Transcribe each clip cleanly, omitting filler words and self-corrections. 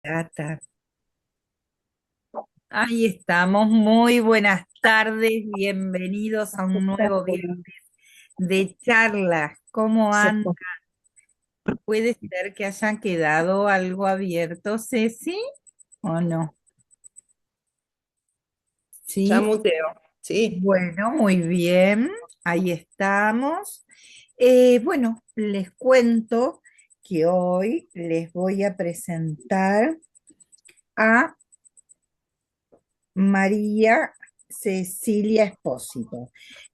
Gata. Ahí estamos, muy buenas tardes, bienvenidos a un nuevo viernes Espectacular. de charlas. ¿Cómo Se han? fue. ¿Puede ser que hayan quedado algo abierto, Ceci? ¿O no? Ya Sí, muteo, sí. bueno, muy bien, ahí estamos. Bueno, les cuento que hoy les voy a presentar a María Cecilia Espósito.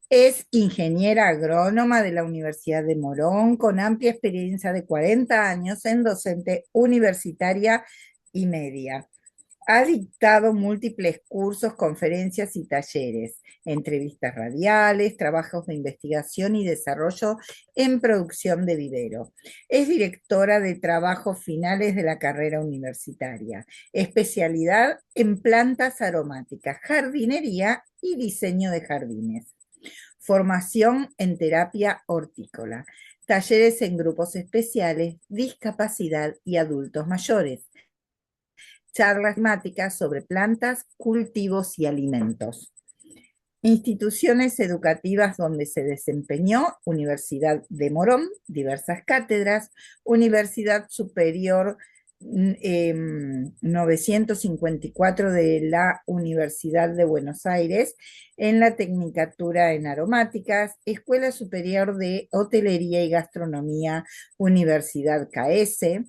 Es ingeniera agrónoma de la Universidad de Morón, con amplia experiencia de 40 años en docente universitaria y media. Ha dictado múltiples cursos, conferencias y talleres, entrevistas radiales, trabajos de investigación y desarrollo en producción de vivero. Es directora de trabajos finales de la carrera universitaria, especialidad en plantas aromáticas, jardinería y diseño de jardines. Formación en terapia hortícola, talleres en grupos especiales, discapacidad y adultos mayores, charlas temáticas sobre plantas, cultivos y alimentos. Instituciones educativas donde se desempeñó: Universidad de Morón, diversas cátedras; Universidad Superior 954 de la Universidad de Buenos Aires, en la Tecnicatura en Aromáticas; Escuela Superior de Hotelería y Gastronomía, Universidad CAESE;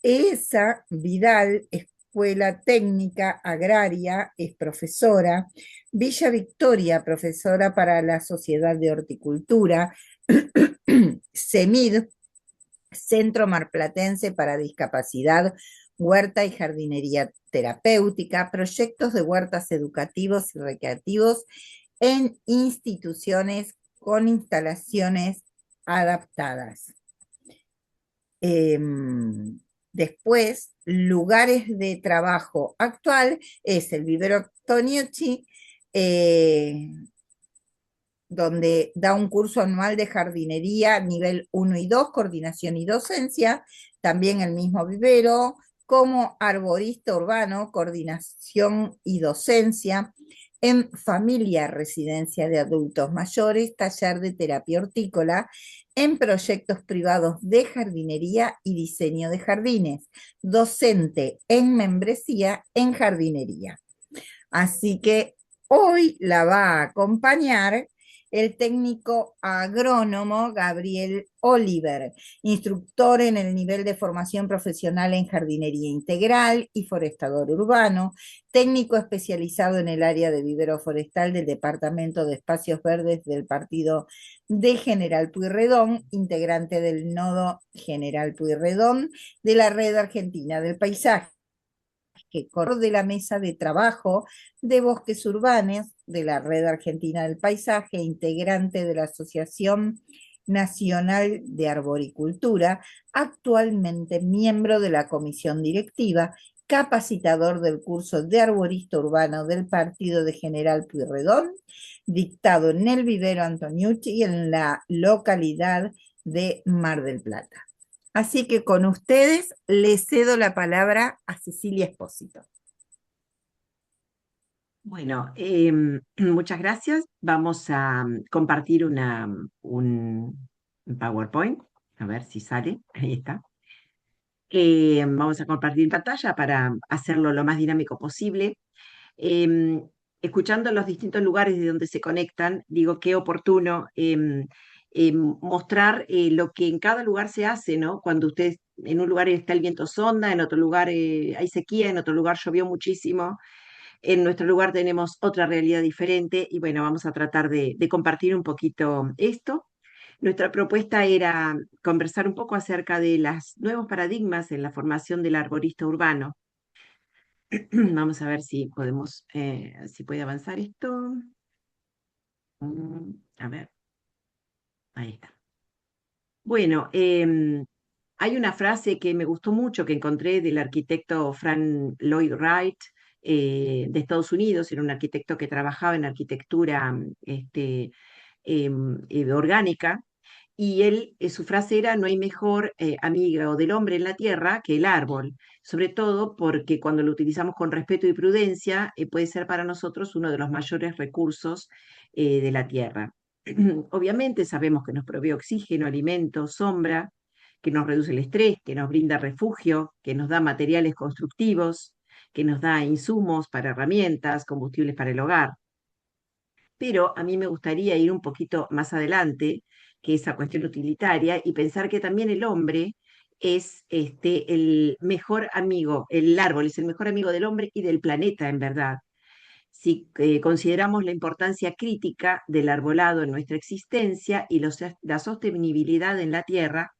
ESA Vidal, Escuela Técnica Agraria, es profesora; Villa Victoria, profesora para la Sociedad de Horticultura; CEMID, Centro Marplatense para Discapacidad, Huerta y Jardinería Terapéutica; proyectos de huertas educativos y recreativos en instituciones con instalaciones adaptadas. Eh, Después, lugares de trabajo actual es el vivero Toniucci, eh, donde da un curso anual de jardinería nivel 1 y 2, coordinación y docencia; también el mismo vivero, como arborista urbano, coordinación y docencia; en familia, residencia de adultos mayores, taller de terapia hortícola; en proyectos privados de jardinería y diseño de jardines, docente en membresía en jardinería. Así que hoy la va a acompañar el técnico agrónomo Gabriel Oliver, instructor en el nivel de formación profesional en jardinería integral y forestador urbano, técnico especializado en el área de vivero forestal del Departamento de Espacios Verdes del Partido de General Pueyrredón, integrante del Nodo General Pueyrredón de la Red Argentina del Paisaje, que corre de la mesa de trabajo de bosques urbanos de la Red Argentina del Paisaje, integrante de la Asociación Nacional de Arboricultura, actualmente miembro de la comisión directiva, capacitador del curso de arborista urbano del Partido de General Pueyrredón, dictado en el vivero Antoniucci y en la localidad de Mar del Plata. Así que con ustedes le cedo la palabra a Cecilia Espósito. Bueno, muchas gracias. Vamos a compartir un PowerPoint. A ver si sale. Ahí está. Vamos a compartir pantalla para hacerlo lo más dinámico posible. Em, Escuchando los distintos lugares de donde se conectan, digo qué oportuno mostrar lo que en cada lugar se hace, ¿no? Cuando usted en un lugar está el viento sonda, en otro lugar hay sequía, en otro lugar llovió muchísimo. En nuestro lugar tenemos otra realidad diferente y bueno, vamos a tratar de compartir un poquito esto. Nuestra propuesta era conversar un poco acerca de los nuevos paradigmas en la formación del arborista urbano. Vamos a ver si podemos, si puede avanzar esto. A ver, ahí está. Bueno, hay una frase que me gustó mucho que encontré del arquitecto Frank Lloyd Wright de Estados Unidos. Era un arquitecto que trabajaba en arquitectura orgánica, y él, su frase era, no hay mejor amigo del hombre en la tierra que el árbol, sobre todo porque cuando lo utilizamos con respeto y prudencia, puede ser para nosotros uno de los mayores recursos de la tierra. Obviamente sabemos que nos provee oxígeno, alimento, sombra, que nos reduce el estrés, que nos brinda refugio, que nos da materiales constructivos, que nos da insumos para herramientas, combustibles para el hogar. Pero a mí me gustaría ir un poquito más adelante, que esa cuestión utilitaria, y pensar que también el hombre es el mejor amigo, el árbol es el mejor amigo del hombre y del planeta, en verdad. Si consideramos la importancia crítica del arbolado en nuestra existencia y la sostenibilidad en la Tierra,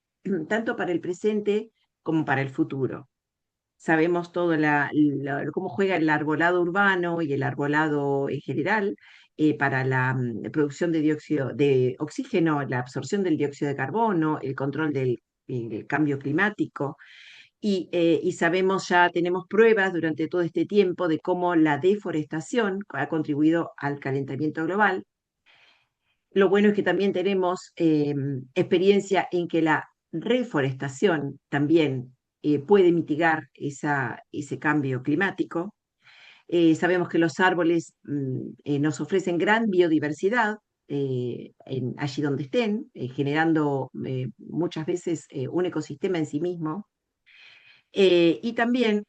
tanto para el presente como para el futuro. Sabemos todo cómo juega el arbolado urbano y el arbolado en general para la producción de dióxido de oxígeno, la absorción del dióxido de carbono, el control del cambio climático. Y sabemos ya, tenemos pruebas durante todo este tiempo de cómo la deforestación ha contribuido al calentamiento global. Lo bueno es que también tenemos experiencia en que la reforestación también puede mitigar ese cambio climático. Sabemos que los árboles nos ofrecen gran biodiversidad allí donde estén, generando muchas veces un ecosistema en sí mismo. Y también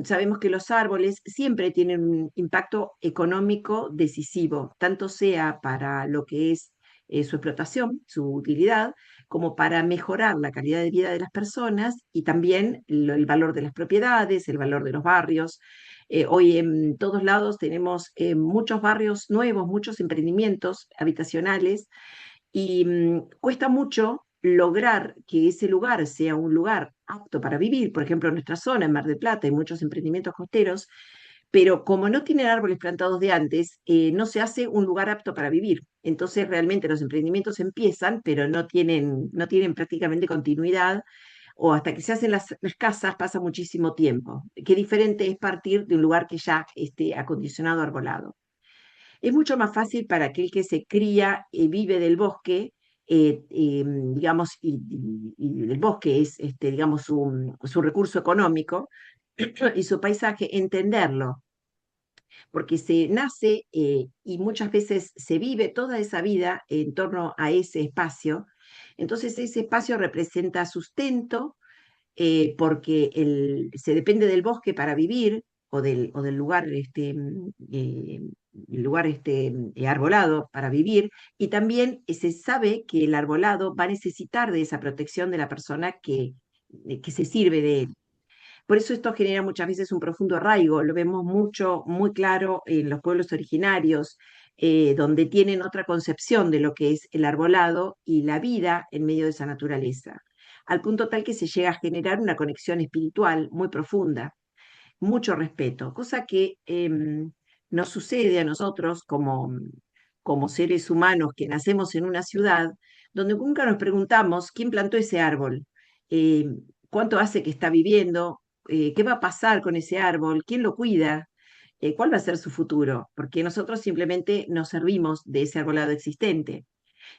sabemos que los árboles siempre tienen un impacto económico decisivo, tanto sea para lo que es su explotación, su utilidad, como para mejorar la calidad de vida de las personas y también el valor de las propiedades, el valor de los barrios. Hoy en todos lados tenemos muchos barrios nuevos, muchos emprendimientos habitacionales y cuesta mucho lograr que ese lugar sea un lugar apto para vivir. Por ejemplo, en nuestra zona, en Mar del Plata, hay muchos emprendimientos costeros, pero como no tienen árboles plantados de antes, no se hace un lugar apto para vivir. Entonces, realmente los emprendimientos empiezan, pero no tienen prácticamente continuidad, o hasta que se hacen las casas pasa muchísimo tiempo. Qué diferente es partir de un lugar que ya esté acondicionado, arbolado. Es mucho más fácil para aquel que se cría y vive del bosque, digamos, y el bosque es, digamos, su recurso económico y su paisaje, entenderlo, porque se nace y muchas veces se vive toda esa vida en torno a ese espacio. Entonces ese espacio representa sustento, porque se depende del bosque para vivir o del lugar, el lugar arbolado para vivir, y también se sabe que el arbolado va a necesitar de esa protección de la persona que se sirve de él. Por eso esto genera muchas veces un profundo arraigo, lo vemos mucho, muy claro en los pueblos originarios, donde tienen otra concepción de lo que es el arbolado y la vida en medio de esa naturaleza, al punto tal que se llega a generar una conexión espiritual muy profunda, mucho respeto, cosa que nos sucede a nosotros como seres humanos que nacemos en una ciudad, donde nunca nos preguntamos quién plantó ese árbol, eh, cuánto hace que está viviendo, qué va a pasar con ese árbol, quién lo cuida, cuál va a ser su futuro, porque nosotros simplemente nos servimos de ese arbolado existente.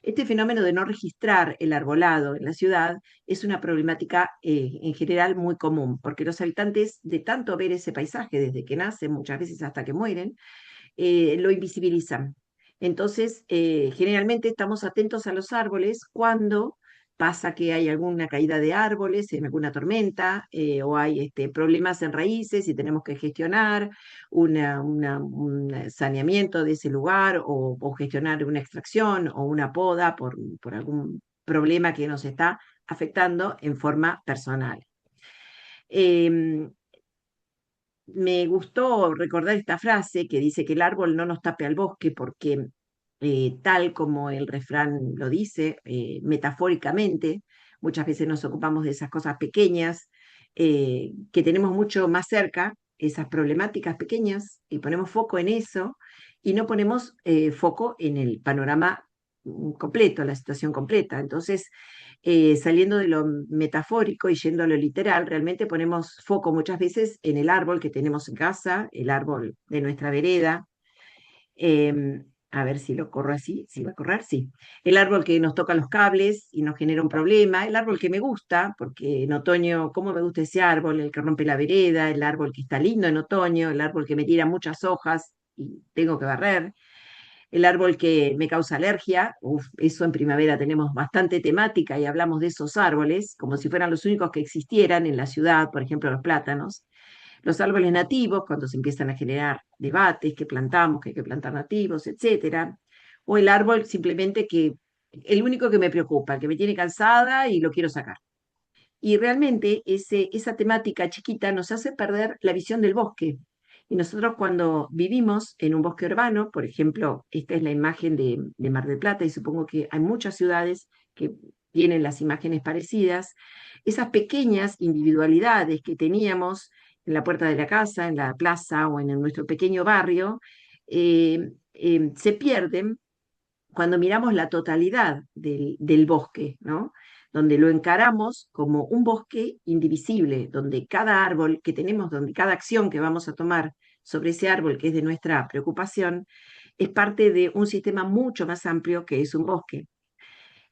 Este fenómeno de no registrar el arbolado en la ciudad es una problemática en general muy común, porque los habitantes, de tanto ver ese paisaje desde que nacen, muchas veces hasta que mueren, lo invisibilizan. Entonces, generalmente estamos atentos a los árboles cuando pasa que hay alguna caída de árboles en alguna tormenta, o hay problemas en raíces y tenemos que gestionar un saneamiento de ese lugar, o gestionar una extracción o una poda por algún problema que nos está afectando en forma personal. Em, Me gustó recordar esta frase que dice que el árbol no nos tape al bosque porque, tal como el refrán lo dice, metafóricamente, muchas veces nos ocupamos de esas cosas pequeñas que tenemos mucho más cerca, esas problemáticas pequeñas, y ponemos foco en eso y no ponemos foco en el panorama completo, la situación completa. Entonces, saliendo de lo metafórico y yendo a lo literal, realmente ponemos foco muchas veces en el árbol que tenemos en casa, el árbol de nuestra vereda. A ver si lo corro así, si va a correr, sí. El árbol que nos toca los cables y nos genera un problema, el árbol que me gusta, porque en otoño, ¿cómo me gusta ese árbol? El que rompe la vereda, el árbol que está lindo en otoño, el árbol que me tira muchas hojas y tengo que barrer, el árbol que me causa alergia, uf, eso en primavera tenemos bastante temática y hablamos de esos árboles como si fueran los únicos que existieran en la ciudad, por ejemplo los plátanos. Los árboles nativos, cuando se empiezan a generar debates, que plantamos, que hay que plantar nativos, etcétera. O el árbol simplemente que, el único que me preocupa, el que me tiene cansada y lo quiero sacar. Y realmente esa temática chiquita nos hace perder la visión del bosque. Y nosotros cuando vivimos en un bosque urbano, por ejemplo, esta es la imagen de Mar del Plata y supongo que hay muchas ciudades que tienen las imágenes parecidas, esas pequeñas individualidades que teníamos en la puerta de la casa, en la plaza o en nuestro pequeño barrio, se pierden cuando miramos la totalidad del bosque, ¿no? Donde lo encaramos como un bosque indivisible, donde cada árbol que tenemos, donde cada acción que vamos a tomar sobre ese árbol que es de nuestra preocupación, es parte de un sistema mucho más amplio que es un bosque.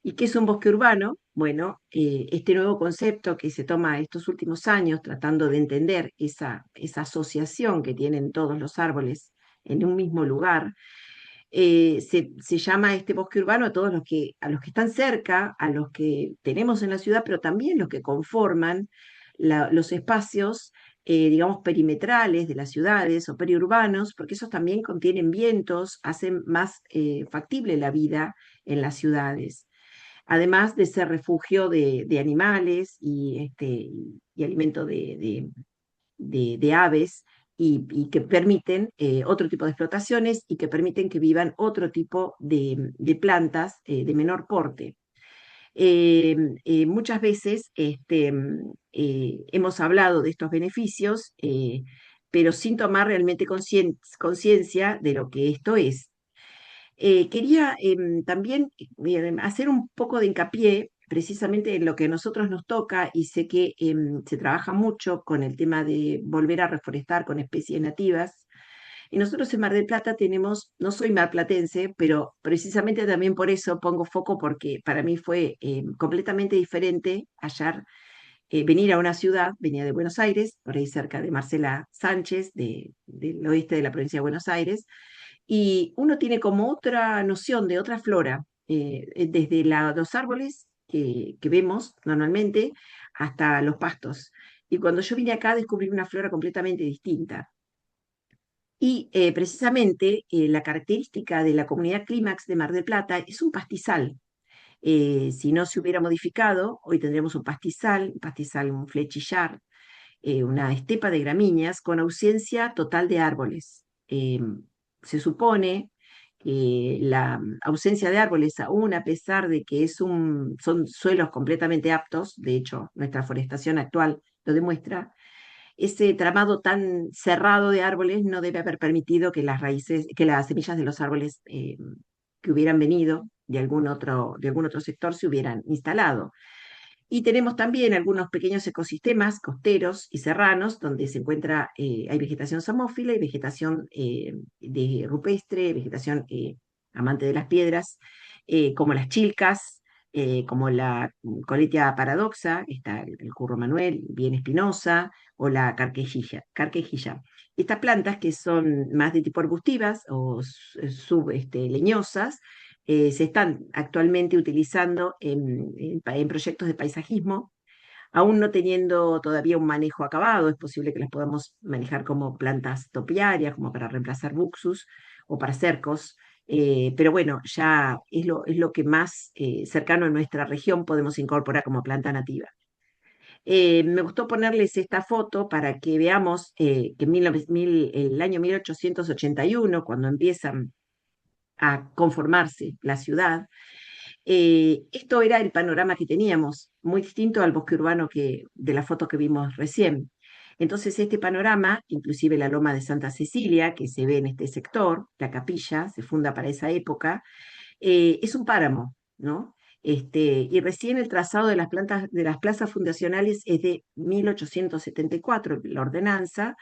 ¿Y qué es un bosque urbano? Bueno, este nuevo concepto que se toma estos últimos años tratando de entender esa asociación que tienen todos los árboles en un mismo lugar, se llama este bosque urbano a todos a los que están cerca, a los que tenemos en la ciudad, pero también los que conforman los espacios, digamos, perimetrales de las ciudades o periurbanos, porque esos también contienen vientos, hacen más factible la vida en las ciudades. Además de ser refugio de animales y alimento de aves y que permiten otro tipo de explotaciones y que permiten que vivan otro tipo de plantas de menor porte. Muchas veces hemos hablado de estos beneficios, pero sin tomar realmente conciencia de lo que esto es. Quería también hacer un poco de hincapié precisamente en lo que a nosotros nos toca y sé que se trabaja mucho con el tema de volver a reforestar con especies nativas. Y nosotros en Mar del Plata tenemos, no soy marplatense, pero precisamente también por eso pongo foco porque para mí fue completamente diferente hallar, venir a una ciudad, venía de Buenos Aires, por ahí cerca de Marcela Sánchez, del oeste de la provincia de Buenos Aires, y uno tiene como otra noción de otra flora, desde los árboles que vemos normalmente hasta los pastos. Y cuando yo vine acá descubrí una flora completamente distinta. Y precisamente la característica de la comunidad Clímax de Mar del Plata es un pastizal. Si no se hubiera modificado, hoy tendríamos un pastizal, un flechillar, una estepa de gramíneas con ausencia total de árboles. Se supone que la ausencia de árboles, aún a pesar de que son suelos completamente aptos, de hecho nuestra forestación actual lo demuestra, ese tramado tan cerrado de árboles no debe haber permitido que las raíces, que las semillas de los árboles que hubieran venido de algún otro sector se hubieran instalado. Y tenemos también algunos pequeños ecosistemas costeros y serranos donde se encuentra, hay vegetación samófila y vegetación de rupestre, vegetación amante de las piedras, como las chilcas, como la Coletia paradoxa, está el curro Manuel, bien espinosa, o la carquejilla. Estas plantas que son más de tipo arbustivas o leñosas, se están actualmente utilizando en proyectos de paisajismo, aún no teniendo todavía un manejo acabado. Es posible que las podamos manejar como plantas topiarias, como para reemplazar buxus o para cercos, pero bueno, ya es lo que más cercano a nuestra región podemos incorporar como planta nativa. Me gustó ponerles esta foto para que veamos que el año 1881, cuando empiezan a conformarse la ciudad, esto era el panorama que teníamos, muy distinto al bosque urbano de la foto que vimos recién. Entonces, este panorama, inclusive la loma de Santa Cecilia, que se ve en este sector, la capilla, se funda para esa época, es un páramo, ¿no? Y recién el trazado de de las plazas fundacionales es de 1874, la ordenanza,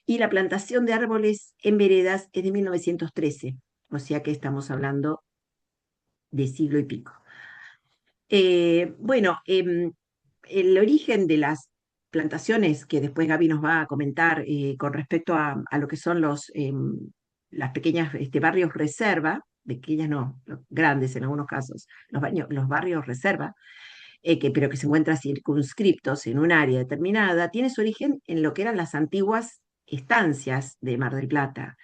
y la plantación de árboles en veredas es de 1913. o sea que estamos hablando de siglo y pico. Bueno, el origen de las plantaciones, que después Gaby nos va a comentar con respecto a lo que son las pequeñas barrios reserva, pequeñas no, grandes en algunos casos, los barrios reserva, pero que se encuentran circunscriptos en un área determinada, tiene su origen en lo que eran las antiguas estancias de Mar del Plata.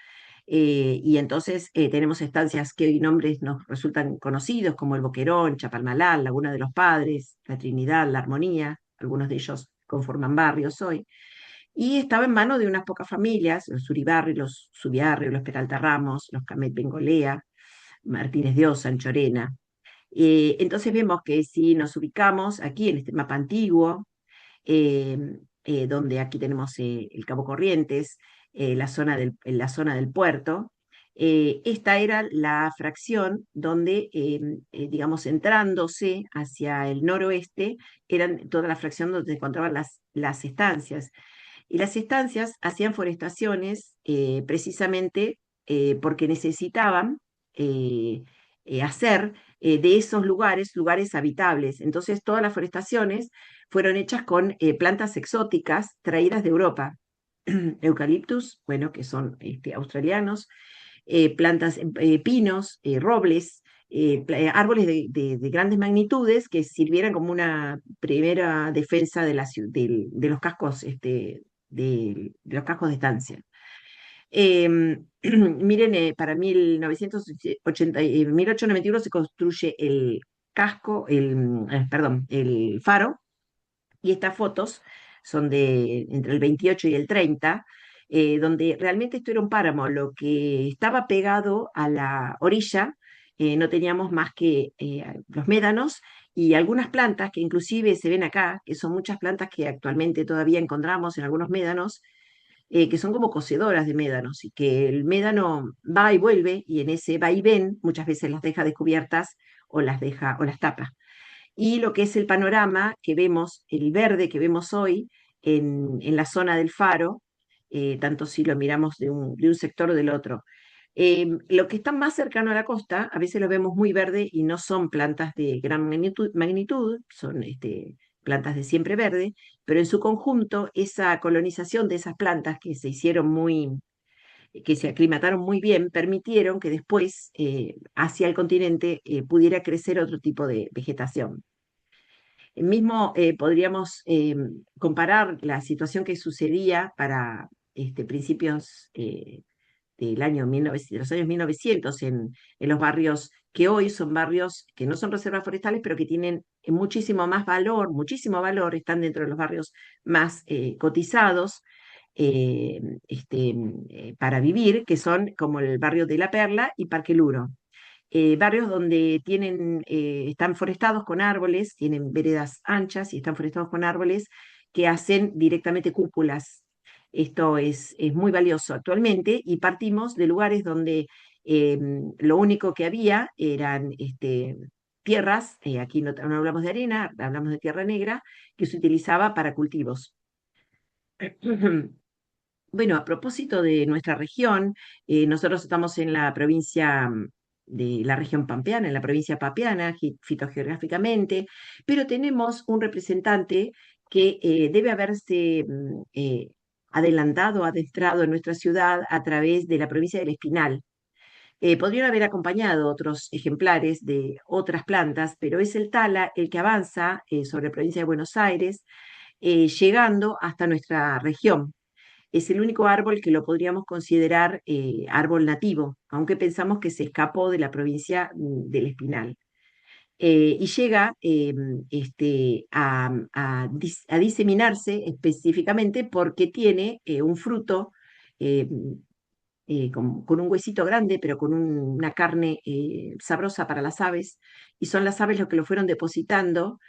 Y entonces tenemos estancias que hoy nombres nos resultan conocidos, como el Boquerón, Chapalmalal, Laguna de los Padres, La Trinidad, La Armonía, algunos de ellos conforman barrios hoy. Y estaba en manos de unas pocas familias, los Uribarri, los Subiarri, los Peralta Ramos, los Camet Bengolea, Martínez de Osa, Anchorena. Entonces vemos que si nos ubicamos aquí en este mapa antiguo, eh, donde aquí tenemos el Cabo Corrientes, la zona del puerto. Esta era la fracción donde, digamos, entrándose hacia el noroeste, eran toda la fracción donde se encontraban las estancias. Y las estancias hacían forestaciones precisamente porque necesitaban eh, hacer de esos lugares habitables. Entonces, todas las forestaciones fueron hechas con plantas exóticas traídas de Europa. Eucaliptus, bueno, que son australianos, pinos, robles, árboles de grandes magnitudes que sirvieran como una primera defensa de los cascos, de los cascos de estancia. Miren, para 1891 se construye el casco, perdón, el faro, y estas fotos son de entre el 28 y el 30, donde realmente esto era un páramo. Lo que estaba pegado a la orilla, no teníamos más que los médanos y algunas plantas que inclusive se ven acá, que son muchas plantas que actualmente todavía encontramos en algunos médanos, que son como cocedoras de médanos y que el médano va y vuelve y en ese va y ven muchas veces las deja descubiertas o las tapa. Y lo que es el panorama que vemos, el verde que vemos hoy en la zona del faro, tanto si lo miramos de un sector o del otro. Lo que está más cercano a la costa, a veces lo vemos muy verde y no son plantas de gran magnitud, son plantas de siempre verde, pero en su conjunto esa colonización de esas plantas que se hicieron que se aclimataron muy bien, permitieron que después hacia el continente pudiera crecer otro tipo de vegetación. Mismo podríamos comparar la situación que sucedía para principios del año 1900, de los años 1900 en los barrios que hoy son barrios que no son reservas forestales, pero que tienen muchísimo valor, están dentro de los barrios más cotizados eh, para vivir, que son como el barrio de La Perla y Parque Luro. Barrios donde están forestados con árboles, tienen veredas anchas y están forestados con árboles que hacen directamente cúpulas. Esto es muy valioso actualmente y partimos de lugares donde lo único que había eran tierras, aquí no hablamos de arena, hablamos de tierra negra, que se utilizaba para cultivos. Bueno, a propósito de nuestra región, nosotros estamos en la provincia de la región pampeana, en la provincia papiana, fitogeográficamente, pero tenemos un representante que debe haberse adentrado en nuestra ciudad a través de la provincia del Espinal. Podrían haber acompañado otros ejemplares de otras plantas, pero es el tala el que avanza sobre la provincia de Buenos Aires, llegando hasta nuestra región. Es el único árbol que lo podríamos considerar árbol nativo, aunque pensamos que se escapó de la provincia del Espinal. Y llega a diseminarse específicamente porque tiene un fruto eh, con un huesito grande, pero con una carne sabrosa para las aves, y son las aves los que lo fueron depositando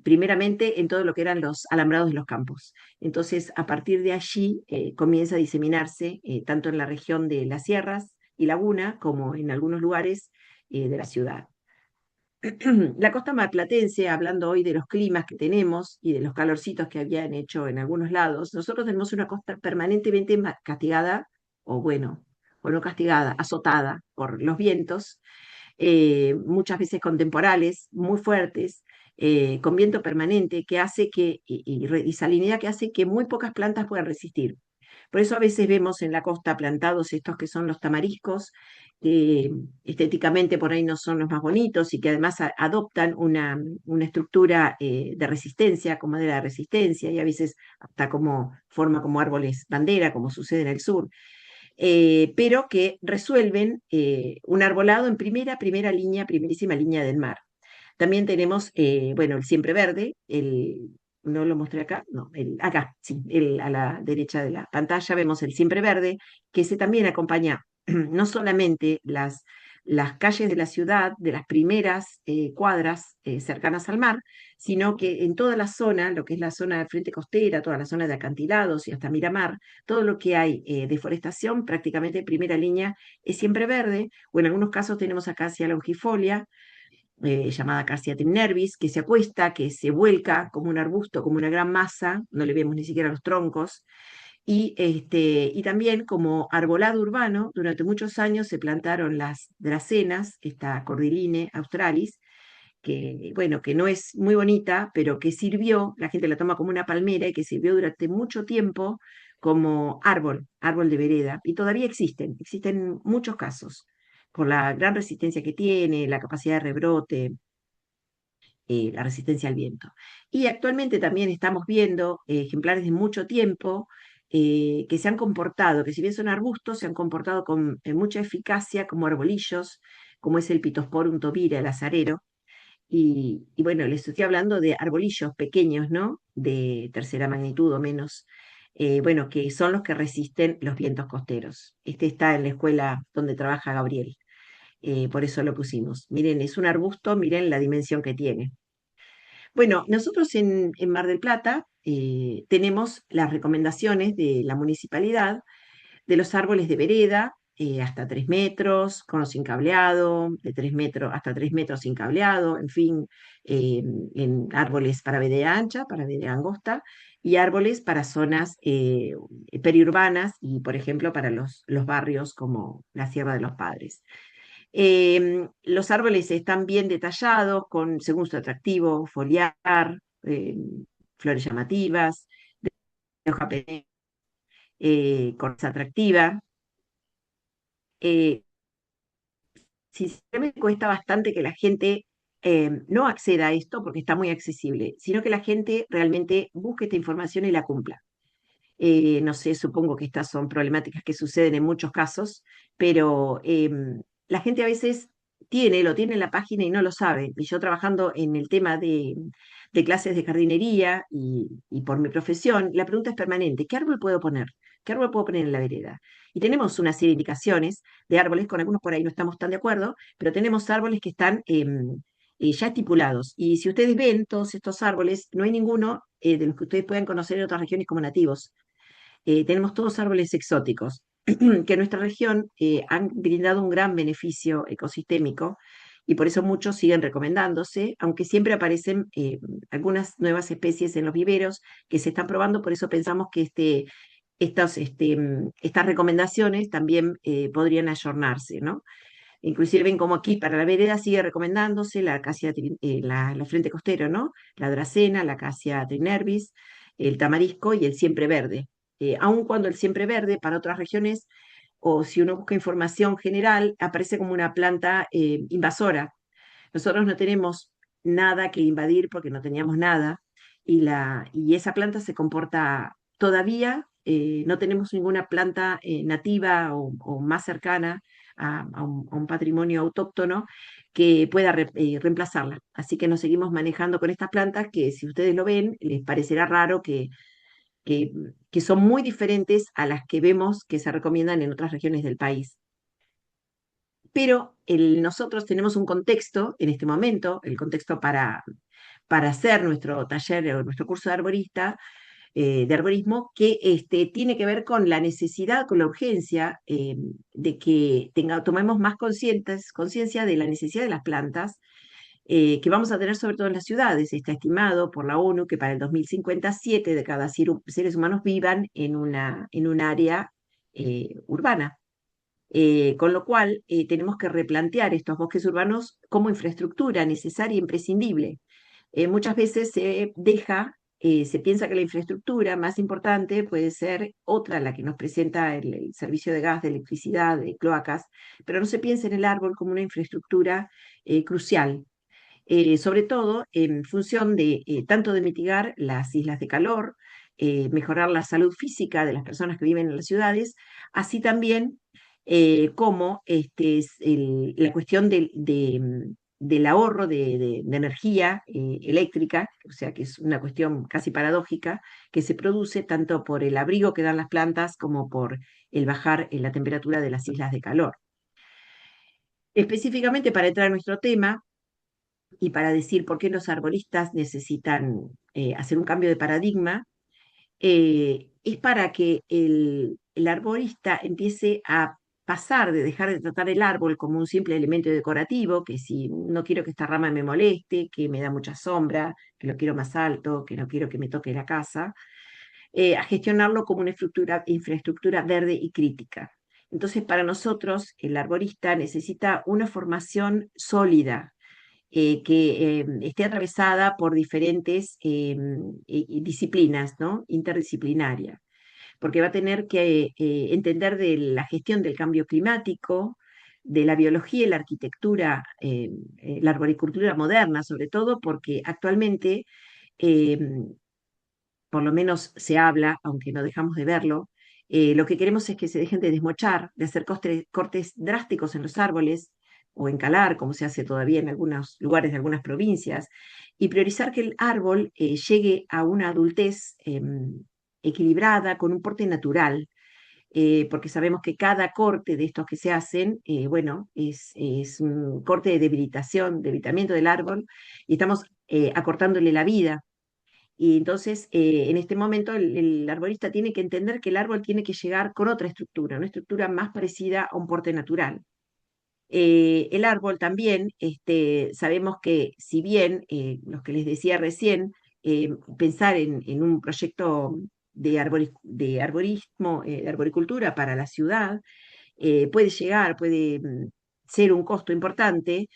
primeramente en todo lo que eran los alambrados de los campos. Entonces, a partir de allí comienza a diseminarse tanto en la región de las sierras y laguna como en algunos lugares de la ciudad. La costa marplatense, hablando hoy de los climas que tenemos y de los calorcitos que habían hecho en algunos lados, nosotros tenemos una costa permanentemente castigada, o bueno, o no castigada, azotada por los vientos, muchas veces con temporales muy fuertes, con viento permanente que hace y salinidad que hace que muy pocas plantas puedan resistir. Por eso a veces vemos en la costa plantados estos que son los tamariscos, que estéticamente por ahí no son los más bonitos y que además adoptan una estructura de resistencia, con madera de resistencia, y a veces hasta como forma como árboles bandera, como sucede en el sur, pero que resuelven un arbolado en primera línea, primerísima línea del mar. También tenemos, bueno, el siempre verde, no lo mostré acá, no, acá, sí, a la derecha de la pantalla vemos el siempre verde, que se también acompaña no solamente las calles de la ciudad, de las primeras cuadras cercanas al mar, sino que en toda la zona, lo que es la zona de frente costera, toda la zona de acantilados y hasta Miramar, todo lo que hay de forestación, prácticamente en primera línea, es siempre verde, o en algunos casos tenemos acacia longifolia, llamada Acacia nervis, que se acuesta, que se vuelca como un arbusto, como una gran masa, no le vemos ni siquiera los troncos, y también como arbolado urbano, durante muchos años se plantaron las dracenas, esta Cordyline australis, que, bueno, que no es muy bonita, pero que sirvió, la gente la toma como una palmera y que sirvió durante mucho tiempo como árbol de vereda, y todavía existen muchos casos, por la gran resistencia que tiene, la capacidad de rebrote, la resistencia al viento. Y actualmente también estamos viendo ejemplares de mucho tiempo que se han comportado, que si bien son arbustos, se han comportado con mucha eficacia como arbolillos, como es el Pittosporum tobira, el azarero, y bueno, les estoy hablando de arbolillos pequeños, ¿no? De tercera magnitud o menos, bueno, que son los que resisten los vientos costeros. Este está en la escuela donde trabaja Gabriel, por eso lo pusimos. Miren, es un arbusto, miren la dimensión que tiene. Bueno, nosotros en Mar del Plata tenemos las recomendaciones de la municipalidad de los árboles de vereda, hasta 3 metros, con o sin cableado, de 3 metros hasta 3 metros sin cableado, en fin, eh, en árboles para vereda ancha, para vereda angosta, y árboles para zonas periurbanas y, por ejemplo, para los barrios como la Sierra de los Padres. Los árboles están bien detallados, según su atractivo foliar, eh, flores llamativas, de hoja perenne, corteza atractiva. Eh, Sinceramente cuesta bastante que la gente no acceda a esto porque está muy accesible, sino que la gente realmente busque esta información y la cumpla. No sé, supongo que estas son problemáticas que suceden en muchos casos, pero la gente a veces lo tiene en la página y no lo sabe. Y yo trabajando en el tema de clases de jardinería y por mi profesión, la pregunta es permanente: ¿qué árbol puedo poner? ¿Qué árbol puedo poner en la vereda? Y tenemos una serie de indicaciones de árboles, con algunos por ahí no estamos tan de acuerdo, pero tenemos árboles que están ya estipulados. Y si ustedes ven todos estos árboles, no hay ninguno de los que ustedes puedan conocer en otras regiones como nativos. Tenemos todos árboles exóticos que en nuestra región han brindado un gran beneficio ecosistémico y por eso muchos siguen recomendándose, aunque siempre aparecen algunas nuevas especies en los viveros que se están probando, por eso pensamos que estas recomendaciones también podrían ayornarse, ¿no? Inclusive ven como aquí para la vereda sigue recomendándose la acacia, la frente costero, ¿no? La dracena, la acacia trinervis, el tamarisco y el siempre verde. Aun cuando el siempre verde para otras regiones, o si uno busca información general, aparece como una planta invasora. Nosotros no tenemos nada que invadir porque no teníamos nada, y esa planta se comporta todavía, no tenemos ninguna planta nativa o más cercana a un patrimonio autóctono que pueda reemplazarla. Así que nos seguimos manejando con estas plantas que, si ustedes lo ven, les parecerá raro que, que son muy diferentes a las que vemos que se recomiendan en otras regiones del país. Pero nosotros tenemos un contexto en este momento, el contexto para hacer nuestro taller o nuestro curso de arborismo, que tiene que ver con la necesidad, con la urgencia de que tomemos más conciencia de la necesidad de las plantas que vamos a tener sobre todo en las ciudades. Está estimado por la ONU que para el 2050 7 de cada seres humanos vivan en un área urbana. Con lo cual, tenemos que replantear estos bosques urbanos como infraestructura necesaria e imprescindible. Muchas veces se piensa que la infraestructura más importante puede ser otra, la que nos presenta el servicio de gas, de electricidad, de cloacas, pero no se piensa en el árbol como una infraestructura crucial, sobre todo en función de tanto de mitigar las islas de calor, mejorar la salud física de las personas que viven en las ciudades, así también como la cuestión del ahorro de energía eléctrica, o sea que es una cuestión casi paradójica, que se produce tanto por el abrigo que dan las plantas como por el bajar la temperatura de las islas de calor. Específicamente para entrar a nuestro tema, y para decir por qué los arboristas necesitan hacer un cambio de paradigma, es para que el arborista empiece a pasar de dejar de tratar el árbol como un simple elemento decorativo, que si no quiero que esta rama me moleste, que me da mucha sombra, que lo quiero más alto, que no quiero que me toque la casa, a gestionarlo como una infraestructura verde y crítica. Entonces, para nosotros, el arborista necesita una formación sólida, que esté atravesada por diferentes disciplinas, ¿no? Interdisciplinaria, porque va a tener que entender de la gestión del cambio climático, de la biología y la arquitectura, la arboricultura moderna, sobre todo porque actualmente, eh, por lo menos se habla, aunque no dejamos de verlo, lo que queremos es que se dejen de desmochar, de hacer cortes drásticos en los árboles o encalar, como se hace todavía en algunos lugares de algunas provincias, y priorizar que el árbol llegue a una adultez equilibrada, con un porte natural, porque sabemos que cada corte de estos que se hacen, bueno, es un corte de debilitación, debilitamiento del árbol, y estamos acortándole la vida. Y entonces, en este momento, el arborista tiene que entender que el árbol tiene que llegar con otra estructura, una estructura más parecida a un porte natural. El árbol también, sabemos que si bien, los que les decía recién, pensar en un proyecto de arborismo, de arboricultura para la ciudad, puede llegar, puede ser un costo importante.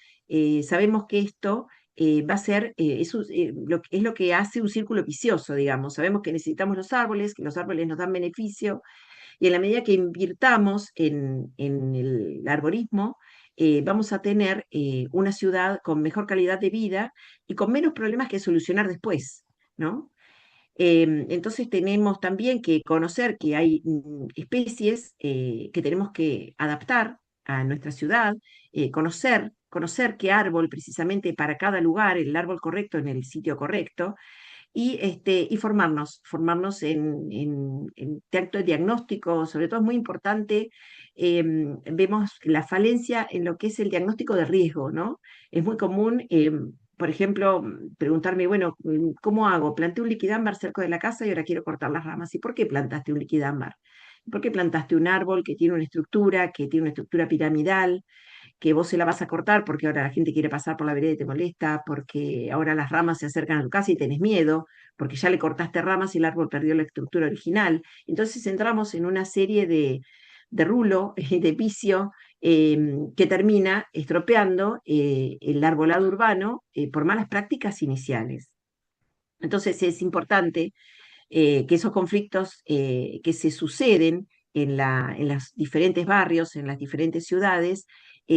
Sabemos que esto va a ser, es lo que hace un círculo vicioso, digamos. Sabemos que necesitamos los árboles, que los árboles nos dan beneficio, y en la medida que invirtamos en el arborismo, vamos a tener una ciudad con mejor calidad de vida y con menos problemas que solucionar después, ¿no? Entonces tenemos también que conocer que hay especies que tenemos que adaptar a nuestra ciudad, conocer qué árbol precisamente para cada lugar, el árbol correcto en el sitio correcto, y formarnos en tanto el diagnóstico, sobre todo es muy importante. Vemos la falencia en lo que es el diagnóstico de riesgo, ¿no? Es muy común, por ejemplo, preguntarme, bueno, ¿cómo hago? Planté un liquidámbar cerca de la casa y ahora quiero cortar las ramas. ¿Y por qué plantaste un liquidámbar? ¿Por qué plantaste un árbol que tiene una estructura piramidal, que vos se la vas a cortar porque ahora la gente quiere pasar por la vereda y te molesta, porque ahora las ramas se acercan a tu casa y tenés miedo, porque ya le cortaste ramas y el árbol perdió la estructura original? Entonces entramos en una serie de rulo, de vicio, que termina estropeando el arbolado urbano por malas prácticas iniciales. Entonces es importante que esos conflictos que se suceden en los diferentes barrios, en las diferentes ciudades,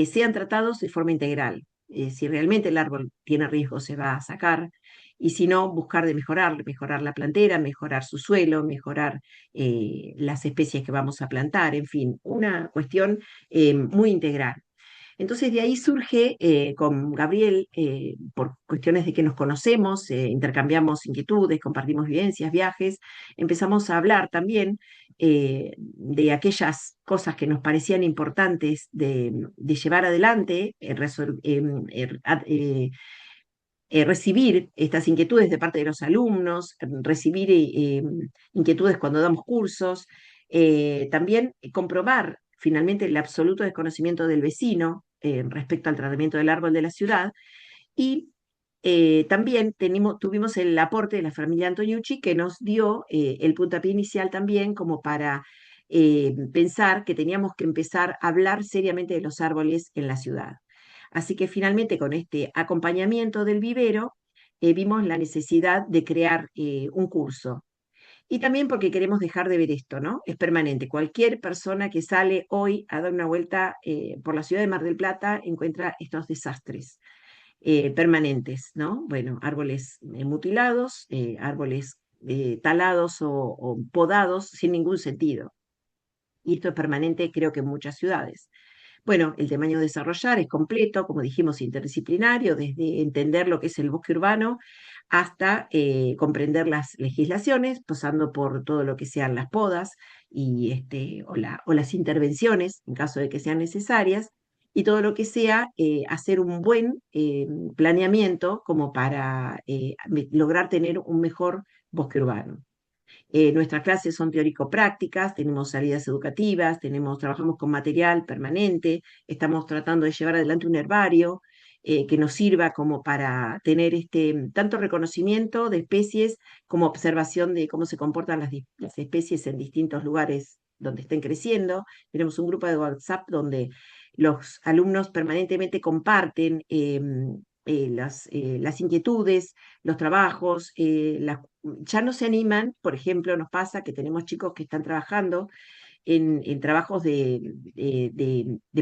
sean tratados de forma integral. Si realmente el árbol tiene riesgo, se va a sacar, y si no, buscar de mejorar la plantera, mejorar su suelo, mejorar las especies que vamos a plantar, en fin, una cuestión muy integral. Entonces de ahí surge con Gabriel, por cuestiones de que nos conocemos, intercambiamos inquietudes, compartimos vivencias, viajes, empezamos a hablar también de aquellas cosas que nos parecían importantes de llevar adelante, recibir estas inquietudes de parte de los alumnos, recibir inquietudes cuando damos cursos, también comprobar finalmente el absoluto desconocimiento del vecino respecto al tratamiento del árbol de la ciudad, y también tuvimos el aporte de la familia Antoniucci, que nos dio el puntapié inicial también como para pensar que teníamos que empezar a hablar seriamente de los árboles en la ciudad. Así que finalmente con este acompañamiento del vivero, vimos la necesidad de crear un curso. Y también porque queremos dejar de ver esto, ¿no? Es permanente. Cualquier persona que sale hoy a dar una vuelta por la ciudad de Mar del Plata encuentra estos desastres permanentes, ¿no? Bueno, árboles mutilados, árboles talados o podados sin ningún sentido. Y esto es permanente, creo que en muchas ciudades. Bueno, el tamaño a desarrollar es completo, como dijimos, interdisciplinario, desde entender lo que es el bosque urbano hasta comprender las legislaciones, pasando por todo lo que sean las podas o las intervenciones, en caso de que sean necesarias, y todo lo que sea hacer un buen planeamiento como para lograr tener un mejor bosque urbano. Nuestras clases son teórico-prácticas, tenemos salidas educativas, trabajamos con material permanente, estamos tratando de llevar adelante un herbario que nos sirva como para tener tanto reconocimiento de especies como observación de cómo se comportan las especies en distintos lugares donde estén creciendo. Tenemos un grupo de WhatsApp donde los alumnos permanentemente comparten las inquietudes, los trabajos, ya no se animan, por ejemplo, nos pasa que tenemos chicos que están trabajando en trabajos de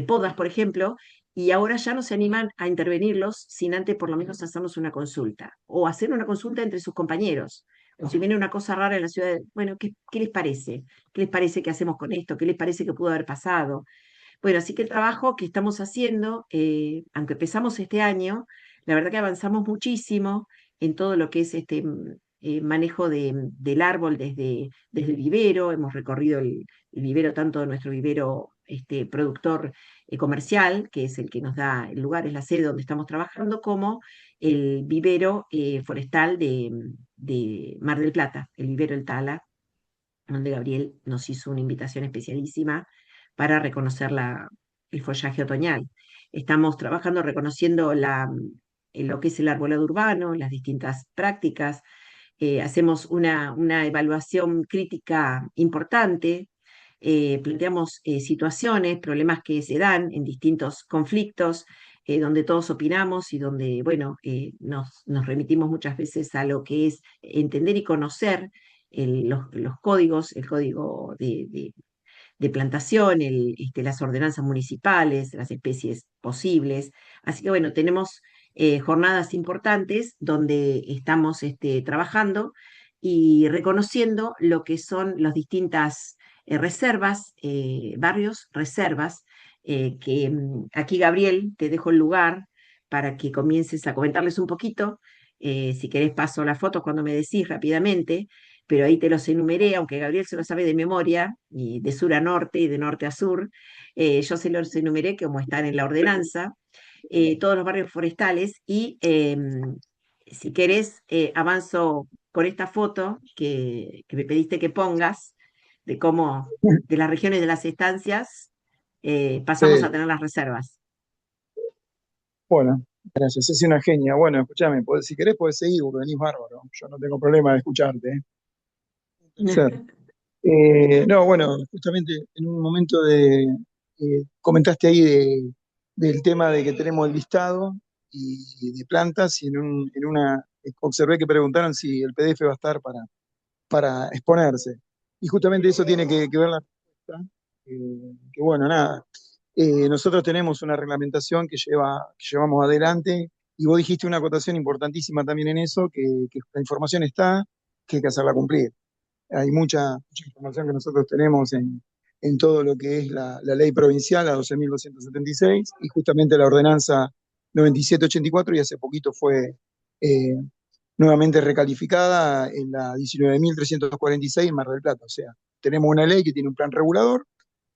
podas, por ejemplo, y ahora ya no se animan a intervenirlos sin antes por lo menos hacernos una consulta o hacer una consulta entre sus compañeros. O si viene una cosa rara en la ciudad, bueno, ¿qué les parece? ¿Qué les parece que hacemos con esto? ¿Qué les parece que pudo haber pasado? Bueno, así que el trabajo que estamos haciendo, aunque empezamos este año, la verdad que avanzamos muchísimo en todo lo que es manejo del árbol desde el vivero. Hemos recorrido el vivero, tanto nuestro vivero productor comercial, que es el que nos da el lugar, es la sede donde estamos trabajando, como el vivero forestal de Mar del Plata, el vivero El Tala, donde Gabriel nos hizo una invitación especialísima para reconocer el follaje otoñal. Estamos trabajando reconociendo lo que es el arbolado urbano, las distintas prácticas. Hacemos una evaluación crítica importante, planteamos situaciones, problemas que se dan en distintos conflictos, donde todos opinamos y donde, bueno, nos remitimos muchas veces a lo que es entender y conocer los códigos, el código de plantación, las ordenanzas municipales, las especies posibles. Así que bueno, tenemos jornadas importantes donde estamos trabajando y reconociendo lo que son las distintas reservas, barrios, reservas, que aquí Gabriel, te dejo el lugar para que comiences a comentarles un poquito. Si querés paso las fotos cuando me decís rápidamente, pero ahí te los enumeré, aunque Gabriel se lo sabe de memoria, y de sur a norte y de norte a sur. Yo se los enumeré como están en la ordenanza, todos los barrios forestales, y si querés, avanzo con esta foto que me pediste que pongas, de cómo de las regiones de las estancias pasamos a Sí, tener las reservas. bueno, gracias, es una genia. Bueno, escúchame, si querés podés seguir, porque venís bárbaro. Yo no tengo problema de escucharte, ¿eh? Un placer. No, bueno, justamente en un momento comentaste ahí del tema de que tenemos el listado y de plantas, y en una observé que preguntaron si el PDF va a estar para exponerse. Y justamente eso tiene que ver la respuesta, que bueno, nada. Nosotros tenemos una reglamentación que llevamos adelante, y vos dijiste una acotación importantísima también en eso, que la información está, que hay que hacerla cumplir. Hay mucha información que nosotros tenemos en todo lo que es la ley provincial, la 12.276, y justamente la ordenanza 9784, y hace poquito fue eh, nuevamente recalificada en la 19.346 en Mar del Plata. O sea, tenemos una ley que tiene un plan regulador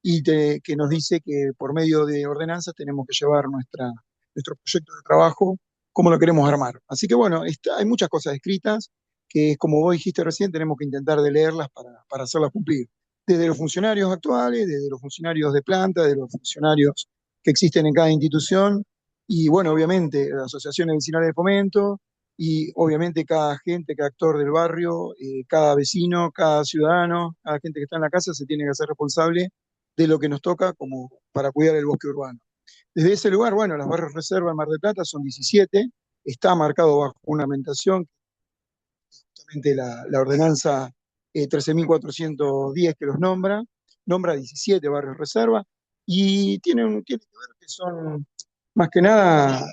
que nos dice que por medio de ordenanzas tenemos que llevar nuestro proyecto de trabajo, cómo lo queremos armar. Así que bueno, hay muchas cosas escritas que, como vos dijiste recién, tenemos que intentar de leerlas para hacerlas cumplir. Desde los funcionarios actuales, desde los funcionarios de planta, de los funcionarios que existen en cada institución, y bueno, obviamente, las asociaciones vecinales de fomento, y obviamente cada agente, cada actor del barrio, cada vecino, cada ciudadano, cada gente que está en la casa se tiene que hacer responsable de lo que nos toca como para cuidar el bosque urbano. Desde ese lugar, bueno, las barrios reserva en Mar del Plata son 17, está marcado bajo una ornamentación, justamente la ordenanza 13.410 que los nombra 17 barrios reserva, y tiene que ver que son, más que nada,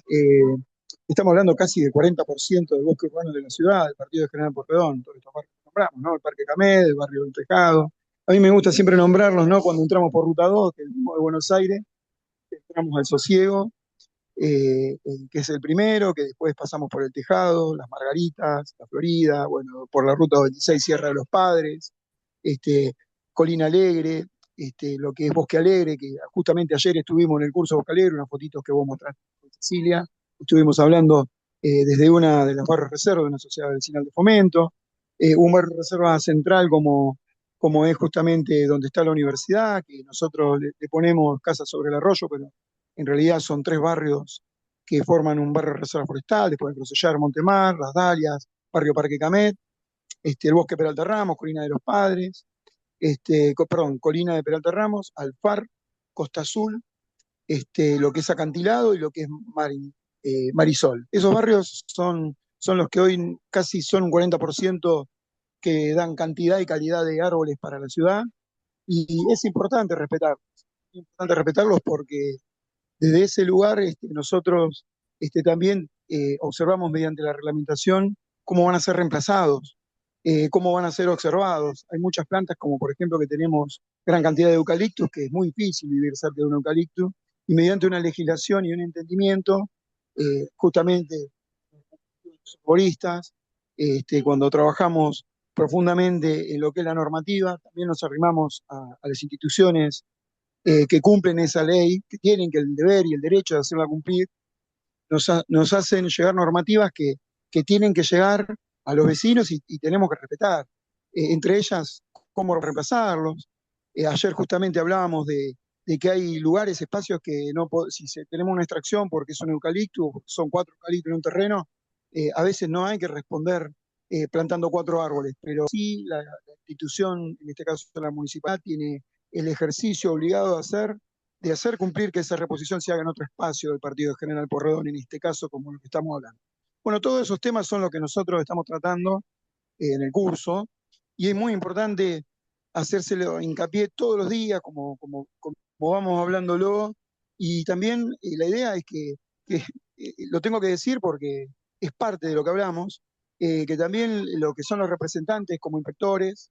estamos hablando casi del 40% del bosque urbano de la ciudad, del partido de General Porredón, todos estos barrios que nombramos, ¿no? El Parque Camed, el barrio del Tejado. A mí me gusta siempre nombrarlos, ¿no? Cuando entramos por Ruta 2, que es el mismo de Buenos Aires, entramos al Sosiego, que es el primero, que después pasamos por el Tejado, las Margaritas, la Florida, bueno, por la Ruta 26, Sierra de los Padres, este, Colina Alegre, lo que es Bosque Alegre, que justamente ayer estuvimos en el curso Bosque Alegre, unas fotitos que vos mostraste con Cecilia, estuvimos hablando desde una de las barrios reservas de una sociedad vecinal de fomento, un barrio reserva central como es justamente donde está la universidad, que nosotros le ponemos Casa sobre el Arroyo, pero en realidad son 3 barrios que forman un barrio de reserva forestal, después de Crosellar, Montemar, Las Dalias, Barrio Parque Camet, el Bosque Peralta Ramos, Colina de los Padres, perdón, Colina de Peralta Ramos, Alfar, Costa Azul, lo que es Acantilado y lo que es Marisol. Esos barrios son los que hoy casi son un 40% que dan cantidad y calidad de árboles para la ciudad, y es importante respetarlos porque desde ese lugar nosotros también observamos mediante la reglamentación cómo van a ser reemplazados, cómo van a ser observados. Hay muchas plantas, como por ejemplo que tenemos gran cantidad de eucaliptus, que es muy difícil vivir cerca de un eucalipto, y mediante una legislación y un entendimiento, justamente los forestas, cuando trabajamos profundamente en lo que es la normativa, también nos arrimamos a las instituciones que cumplen esa ley, que tienen que el deber y el derecho de hacerla cumplir, nos hacen llegar normativas que tienen que llegar a los vecinos y tenemos que respetar. Entre ellas, cómo reemplazarlos. Ayer justamente hablábamos de que hay lugares, espacios que no si tenemos una extracción porque es un eucalipto, son 4 eucaliptos en un terreno, a veces no hay que responder plantando 4 árboles, pero sí la institución, en este caso la municipalidad, tiene el ejercicio obligado de hacer cumplir que esa reposición se haga en otro espacio del partido de General Porredón, en este caso como lo que estamos hablando. Bueno, todos esos temas son los que nosotros estamos tratando en el curso, y es muy importante hacérselo hincapié todos los días, como vamos hablándolo, y también la idea es que lo tengo que decir porque es parte de lo que hablamos, que también lo que son los representantes como inspectores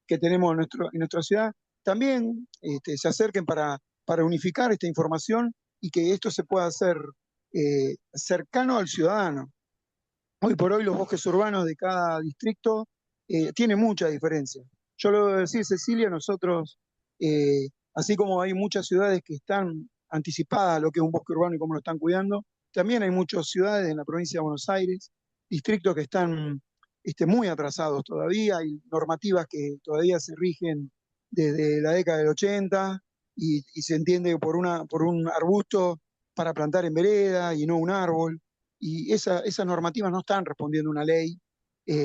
que tenemos en nuestra ciudad, también se acerquen para unificar esta información y que esto se pueda hacer cercano al ciudadano. Hoy por hoy los bosques urbanos de cada distrito tienen mucha diferencia. Yo lo voy a decir, Cecilia, nosotros, así como hay muchas ciudades que están anticipadas a lo que es un bosque urbano y cómo lo están cuidando, también hay muchas ciudades en la provincia de Buenos Aires, distritos que están muy atrasados todavía, hay normativas que todavía se rigen desde la década del 80 y se entiende que por un arbusto para plantar en vereda y no un árbol, y esas normativas no están respondiendo a una ley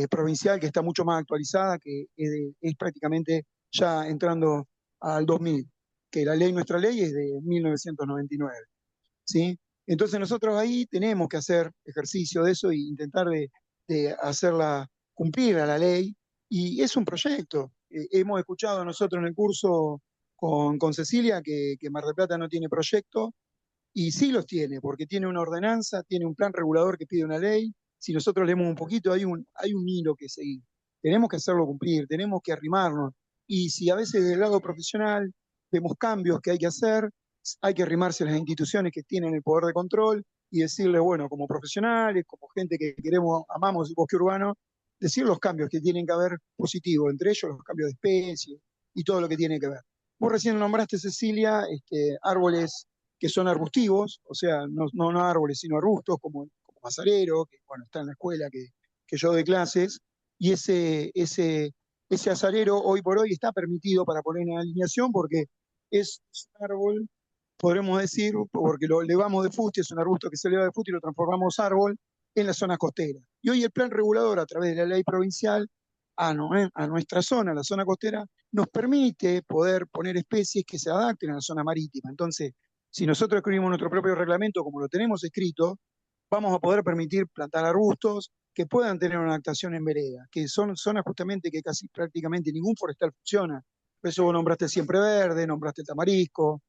provincial que está mucho más actualizada, que es prácticamente ya entrando al 2000, que nuestra ley es de 1999, ¿sí? Entonces nosotros ahí tenemos que hacer ejercicio de eso e intentar de hacerla cumplir a la ley, y es un proyecto. Hemos escuchado nosotros en el curso con Cecilia que Mar del Plata no tiene proyecto, y sí los tiene, porque tiene una ordenanza, tiene un plan regulador que pide una ley. Si nosotros leemos un poquito, hay un hilo que seguir. Tenemos que hacerlo cumplir, tenemos que arrimarnos. Y si a veces del lado profesional vemos cambios que hay que hacer, hay que arrimarse a las instituciones que tienen el poder de control y decirle, bueno, como profesionales, como gente que queremos, amamos el bosque urbano, decir los cambios que tienen que haber positivos, entre ellos los cambios de especie y todo lo que tiene que ver. Vos recién nombraste, Cecilia, árboles que son arbustivos, o sea, no árboles, sino arbustos, como azarero, que bueno, está en la escuela que yo doy clases, y ese azarero hoy por hoy está permitido para poner en alineación porque es un árbol, podremos decir, porque lo elevamos de fuste, es un arbusto que se eleva de fuste y lo transformamos árbol, en la zona costera. Y hoy el plan regulador, a través de la ley provincial, a nuestra zona, la zona costera, nos permite poder poner especies que se adapten a la zona marítima. Entonces, si nosotros escribimos nuestro propio reglamento como lo tenemos escrito, vamos a poder permitir plantar arbustos que puedan tener una adaptación en vereda, que son zonas justamente que casi prácticamente ningún forestal funciona. Por eso vos nombraste el siempre verde, nombraste el tamarisco,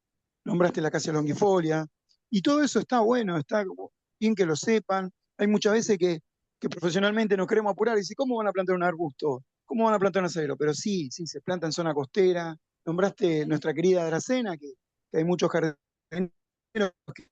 nombraste la acacia longifolia, y todo eso está bueno, está bien que lo sepan. Hay muchas veces que profesionalmente nos queremos apurar y dicen, ¿cómo van a plantar un arbusto? ¿Cómo van a plantar un acero? Pero sí, sí, se planta en zona costera. Nombraste nuestra querida Dracena, que hay muchos jardineros que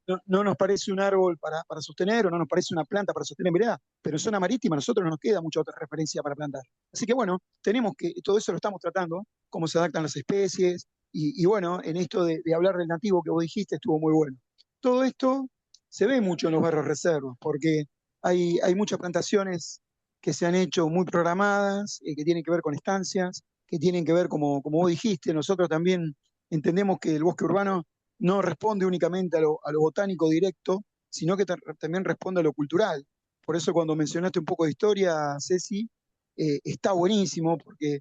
no, no nos parece un árbol para sostener, o no nos parece una planta para sostener en vereda, pero en zona marítima a nosotros no nos queda mucha otra referencia para plantar. Así que bueno, tenemos que, todo eso lo estamos tratando, cómo se adaptan las especies, y bueno, en esto de hablar del nativo que vos dijiste estuvo muy bueno. Todo esto se ve mucho en los barrios reservas, porque hay muchas plantaciones que se han hecho muy programadas, que tienen que ver con estancias, que tienen que ver, como vos dijiste, nosotros también entendemos que el bosque urbano no responde únicamente a lo botánico directo, sino que también responde a lo cultural. Por eso cuando mencionaste un poco de historia, Ceci, está buenísimo, porque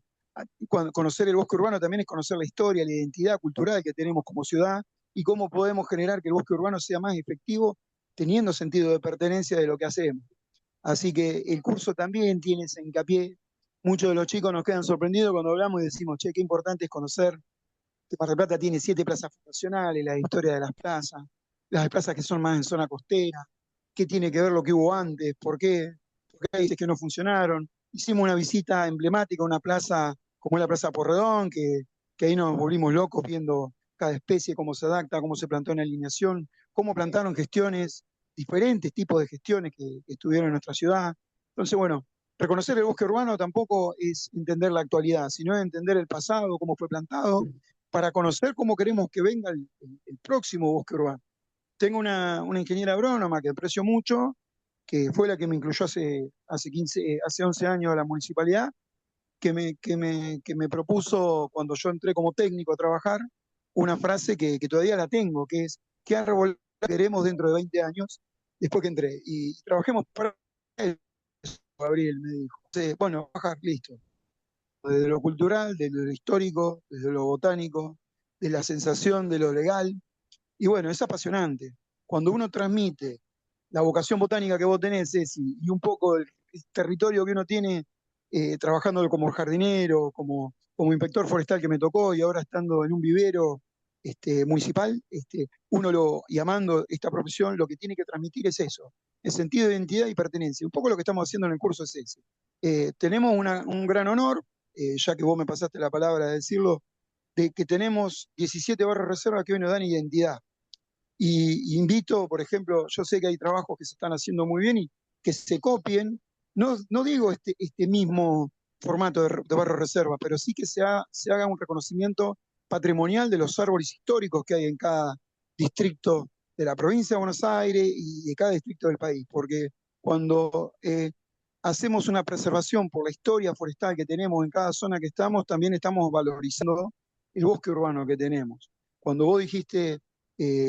conocer el bosque urbano también es conocer la historia, la identidad cultural que tenemos como ciudad y cómo podemos generar que el bosque urbano sea más efectivo teniendo sentido de pertenencia de lo que hacemos. Así que el curso también tiene ese hincapié. Muchos de los chicos nos quedan sorprendidos cuando hablamos y decimos, che, qué importante es conocer que Mar del Plata tiene 7 plazas fundacionales, la historia de las plazas que son más en zona costera, qué tiene que ver lo que hubo antes, por qué hay que no funcionaron. Hicimos una visita emblemática a una plaza como es la Plaza Porredón, que ahí nos volvimos locos viendo cada especie, cómo se adapta, cómo se plantó en alineación, cómo plantaron gestiones, diferentes tipos de gestiones que estuvieron en nuestra ciudad. Entonces, bueno, reconocer el bosque urbano tampoco es entender la actualidad, sino entender el pasado, cómo fue plantado, para conocer cómo queremos que venga el próximo bosque urbano. Tengo una ingeniera agrónoma que aprecio mucho, que fue la que me incluyó hace 11 años a la municipalidad, que me propuso cuando yo entré como técnico a trabajar, una frase que todavía la tengo, que es, ¿qué árbol queremos dentro de 20 años después que entré? Y trabajemos para él, Gabriel me dijo. Entonces, bueno, bajar, listo. Desde lo cultural, desde lo histórico, desde lo botánico, de la sensación de lo legal. Y bueno, es apasionante. Cuando uno transmite la vocación botánica que vos tenés, Ceci, y un poco el territorio que uno tiene trabajando como jardinero, como inspector forestal que me tocó y ahora estando en un vivero municipal, y amando esta profesión, lo que tiene que transmitir es eso, el sentido de identidad y pertenencia. Un poco lo que estamos haciendo en el curso es ese. Tenemos un gran honor, ya que vos me pasaste la palabra de decirlo, de que tenemos 17 barrios reservas que hoy nos dan identidad. Y invito, por ejemplo, yo sé que hay trabajos que se están haciendo muy bien y que se copien, no digo este mismo formato de barrio reserva, pero sí que se haga un reconocimiento patrimonial de los árboles históricos que hay en cada distrito de la provincia de Buenos Aires y de cada distrito del país, porque cuando hacemos una preservación por la historia forestal que tenemos en cada zona que estamos, también estamos valorizando el bosque urbano que tenemos. Cuando vos dijiste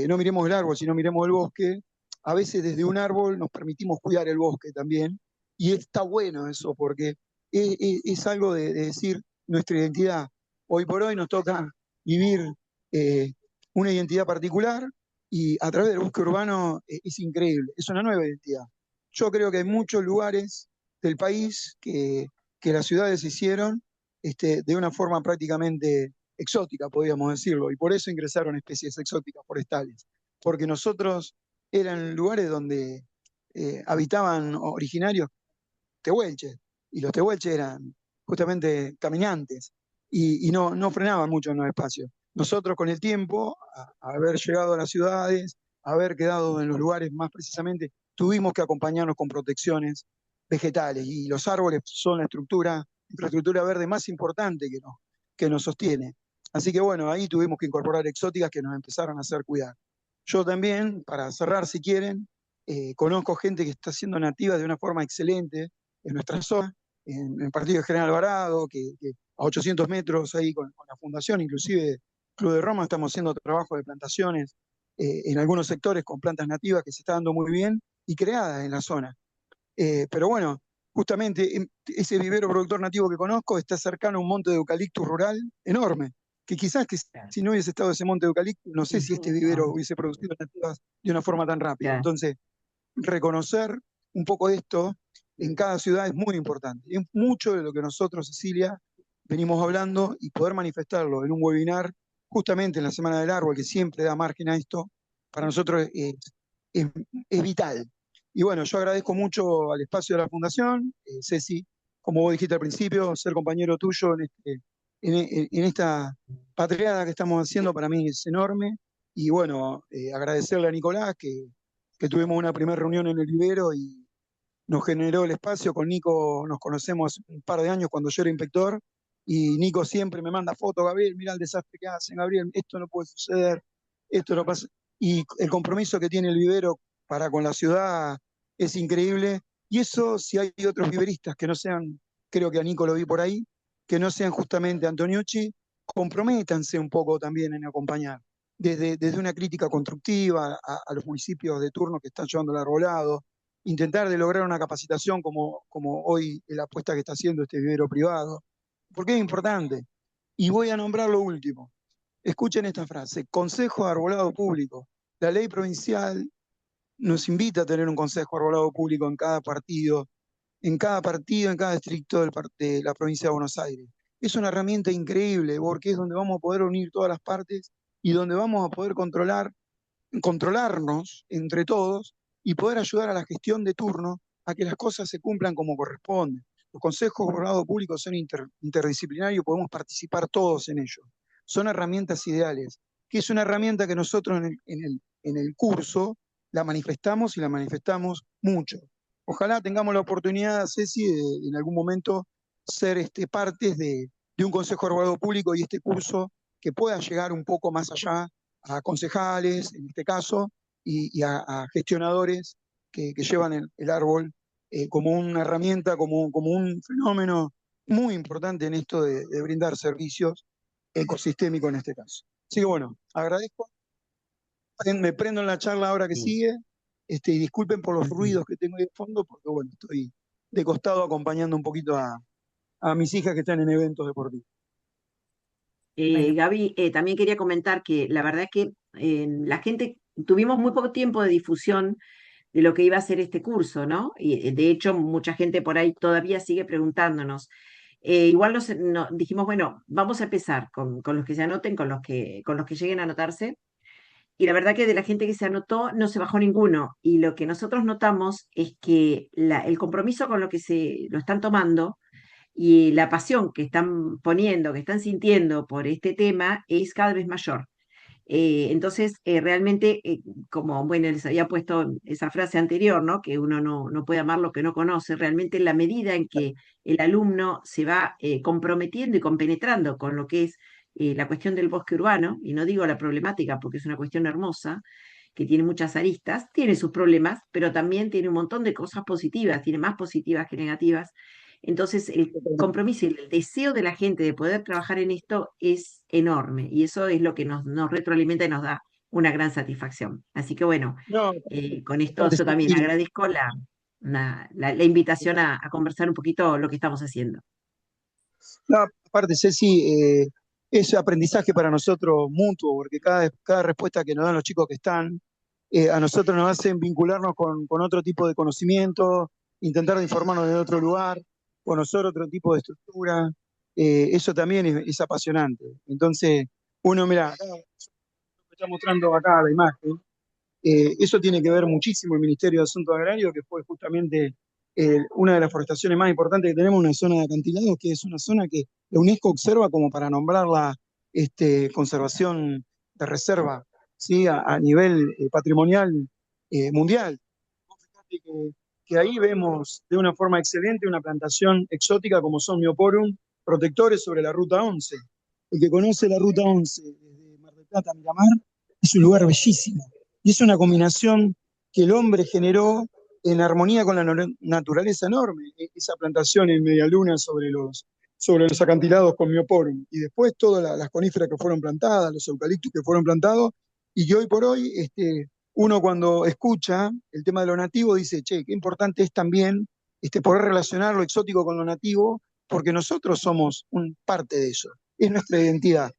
no miremos el árbol, sino miremos el bosque, a veces desde un árbol nos permitimos cuidar el bosque también, y está bueno eso, porque es algo de decir nuestra identidad. Hoy por hoy nos toca vivir eh, una identidad particular, y a través del bosque urbano es increíble, es una nueva identidad. Yo creo que hay muchos lugares del país que las ciudades hicieron de una forma prácticamente exótica, podríamos decirlo, y por eso ingresaron especies exóticas forestales, porque nosotros eran lugares donde habitaban originarios tehuelches, y los tehuelches eran justamente caminantes, y no frenaban mucho en los espacios. Nosotros con el tiempo, a haber llegado a las ciudades, a haber quedado en los lugares más precisamente, tuvimos que acompañarnos con protecciones vegetales, y los árboles son la infraestructura verde más importante que nos sostiene. Así que bueno, ahí tuvimos que incorporar exóticas que nos empezaron a hacer cuidar. Yo también, para cerrar si quieren, conozco gente que está siendo nativa de una forma excelente en nuestra zona, en el partido de General Alvarado, que a 800 metros ahí con la fundación, inclusive Club de Roma, estamos haciendo trabajo de plantaciones en algunos sectores con plantas nativas que se está dando muy bien y creadas en la zona. Pero bueno, justamente ese vivero productor nativo que conozco está cercano a un monte de eucaliptus rural enorme, que quizás que si no hubiese estado ese monte de eucaliptus, no sé si este vivero hubiese producido nativas de una forma tan rápida. Claro. Entonces, reconocer un poco esto en cada ciudad es muy importante. Es mucho de lo que nosotros, Cecilia, venimos hablando y poder manifestarlo en un webinar, justamente en la Semana del Árbol, que siempre da margen a esto, para nosotros es vital. Y bueno, yo agradezco mucho al espacio de la Fundación, Ceci, como vos dijiste al principio, ser compañero tuyo en esta patriada que estamos haciendo para mí es enorme. Y bueno, agradecerle a Nicolás que tuvimos una primera reunión en el vivero y nos generó el espacio. Con Nico nos conocemos hace un par de años cuando yo era inspector y Nico siempre me manda fotos: Gabriel, mira el desastre que hacen, Gabriel, esto no puede suceder, esto no pasa. Y el compromiso que tiene el vivero para con la ciudad es increíble. Y eso, si hay otros viveristas que no sean, creo que a Nico lo vi por ahí, que no sean justamente Antoniucci, comprométanse un poco también en acompañar. Desde una crítica constructiva a los municipios de turno que están llevando el arbolado, intentar de lograr una capacitación como hoy la apuesta que está haciendo este vivero privado, porque es importante. Y voy a nombrar lo último. Escuchen esta frase: Consejo de Arbolado Público. La ley provincial nos invita a tener un consejo de arbolado público en cada partido, en cada distrito de la provincia de Buenos Aires. Es una herramienta increíble porque es donde vamos a poder unir todas las partes y donde vamos a poder controlarnos entre todos y poder ayudar a la gestión de turno a que las cosas se cumplan como corresponde. Los consejos de arbolado público son interdisciplinarios, podemos participar todos en ellos. Son herramientas ideales, que es una herramienta que nosotros en el curso la manifestamos y la manifestamos mucho. Ojalá tengamos la oportunidad, Ceci, de en algún momento ser partes de un consejo de arbolado público y este curso que pueda llegar un poco más allá a concejales, en este caso, y a gestionadores que llevan el árbol como una herramienta, como un fenómeno muy importante en esto de brindar servicios ecosistémicos en este caso. Así que bueno, agradezco. Me prendo en la charla ahora que sigue, y disculpen por los ruidos que tengo ahí de fondo, porque bueno, estoy de costado acompañando un poquito a mis hijas que están en eventos deportivos. Bueno. Gaby, también quería comentar que la verdad es que la gente, tuvimos muy poco tiempo de difusión de lo que iba a ser este curso, ¿no? Y de hecho, mucha gente por ahí todavía sigue preguntándonos. Igual dijimos, bueno, vamos a empezar con los que se anoten, con los que lleguen a anotarse. Y la verdad que de la gente que se anotó no se bajó ninguno. Y lo que nosotros notamos es que el compromiso con lo que se lo están tomando y la pasión que están poniendo, que están sintiendo por este tema es cada vez mayor. Entonces, realmente, como bueno, les había puesto esa frase anterior, ¿no? Que uno no puede amar lo que no conoce, realmente en la medida en que el alumno se va comprometiendo y compenetrando con lo que es la cuestión del bosque urbano, y no digo la problemática porque es una cuestión hermosa, que tiene muchas aristas, tiene sus problemas, pero también tiene un montón de cosas positivas, tiene más positivas que negativas. Entonces, el compromiso y el deseo de la gente de poder trabajar en esto es enorme y eso es lo que nos retroalimenta y nos da una gran satisfacción. Así que bueno, No, con esto aparte, yo también Ceci, agradezco la invitación a conversar un poquito lo que estamos haciendo. no, aparte, Ceci, es aprendizaje para nosotros mutuo, porque cada respuesta que nos dan los chicos que están, a nosotros nos hacen vincularnos con otro tipo de conocimiento, intentar de informarnos de otro lugar, conocer otro tipo de estructura. Eso también es apasionante. Entonces, uno, mira, acá, me está mostrando acá la imagen. Eso tiene que ver muchísimo el Ministerio de Asuntos Agrarios, que fue justamente una de las forestaciones más importantes que tenemos, una zona de acantilados, que es una zona que la UNESCO observa como para nombrarla conservación de reserva, ¿sí? A nivel patrimonial mundial. Fíjate que ahí vemos de una forma excelente una plantación exótica como son Myoporum, protectores sobre la Ruta 11. El que conoce la Ruta 11 desde Mar del Plata a Miramar, es un lugar bellísimo. Y es una combinación que el hombre generó en armonía con la naturaleza enorme. Esa plantación en media luna sobre los acantilados con Myoporum. Y después todas las coníferas que fueron plantadas, los eucaliptos que fueron plantados, y que hoy por hoy uno cuando escucha el tema de lo nativo dice, che, qué importante es también poder relacionar lo exótico con lo nativo, porque nosotros somos parte de eso, es nuestra identidad.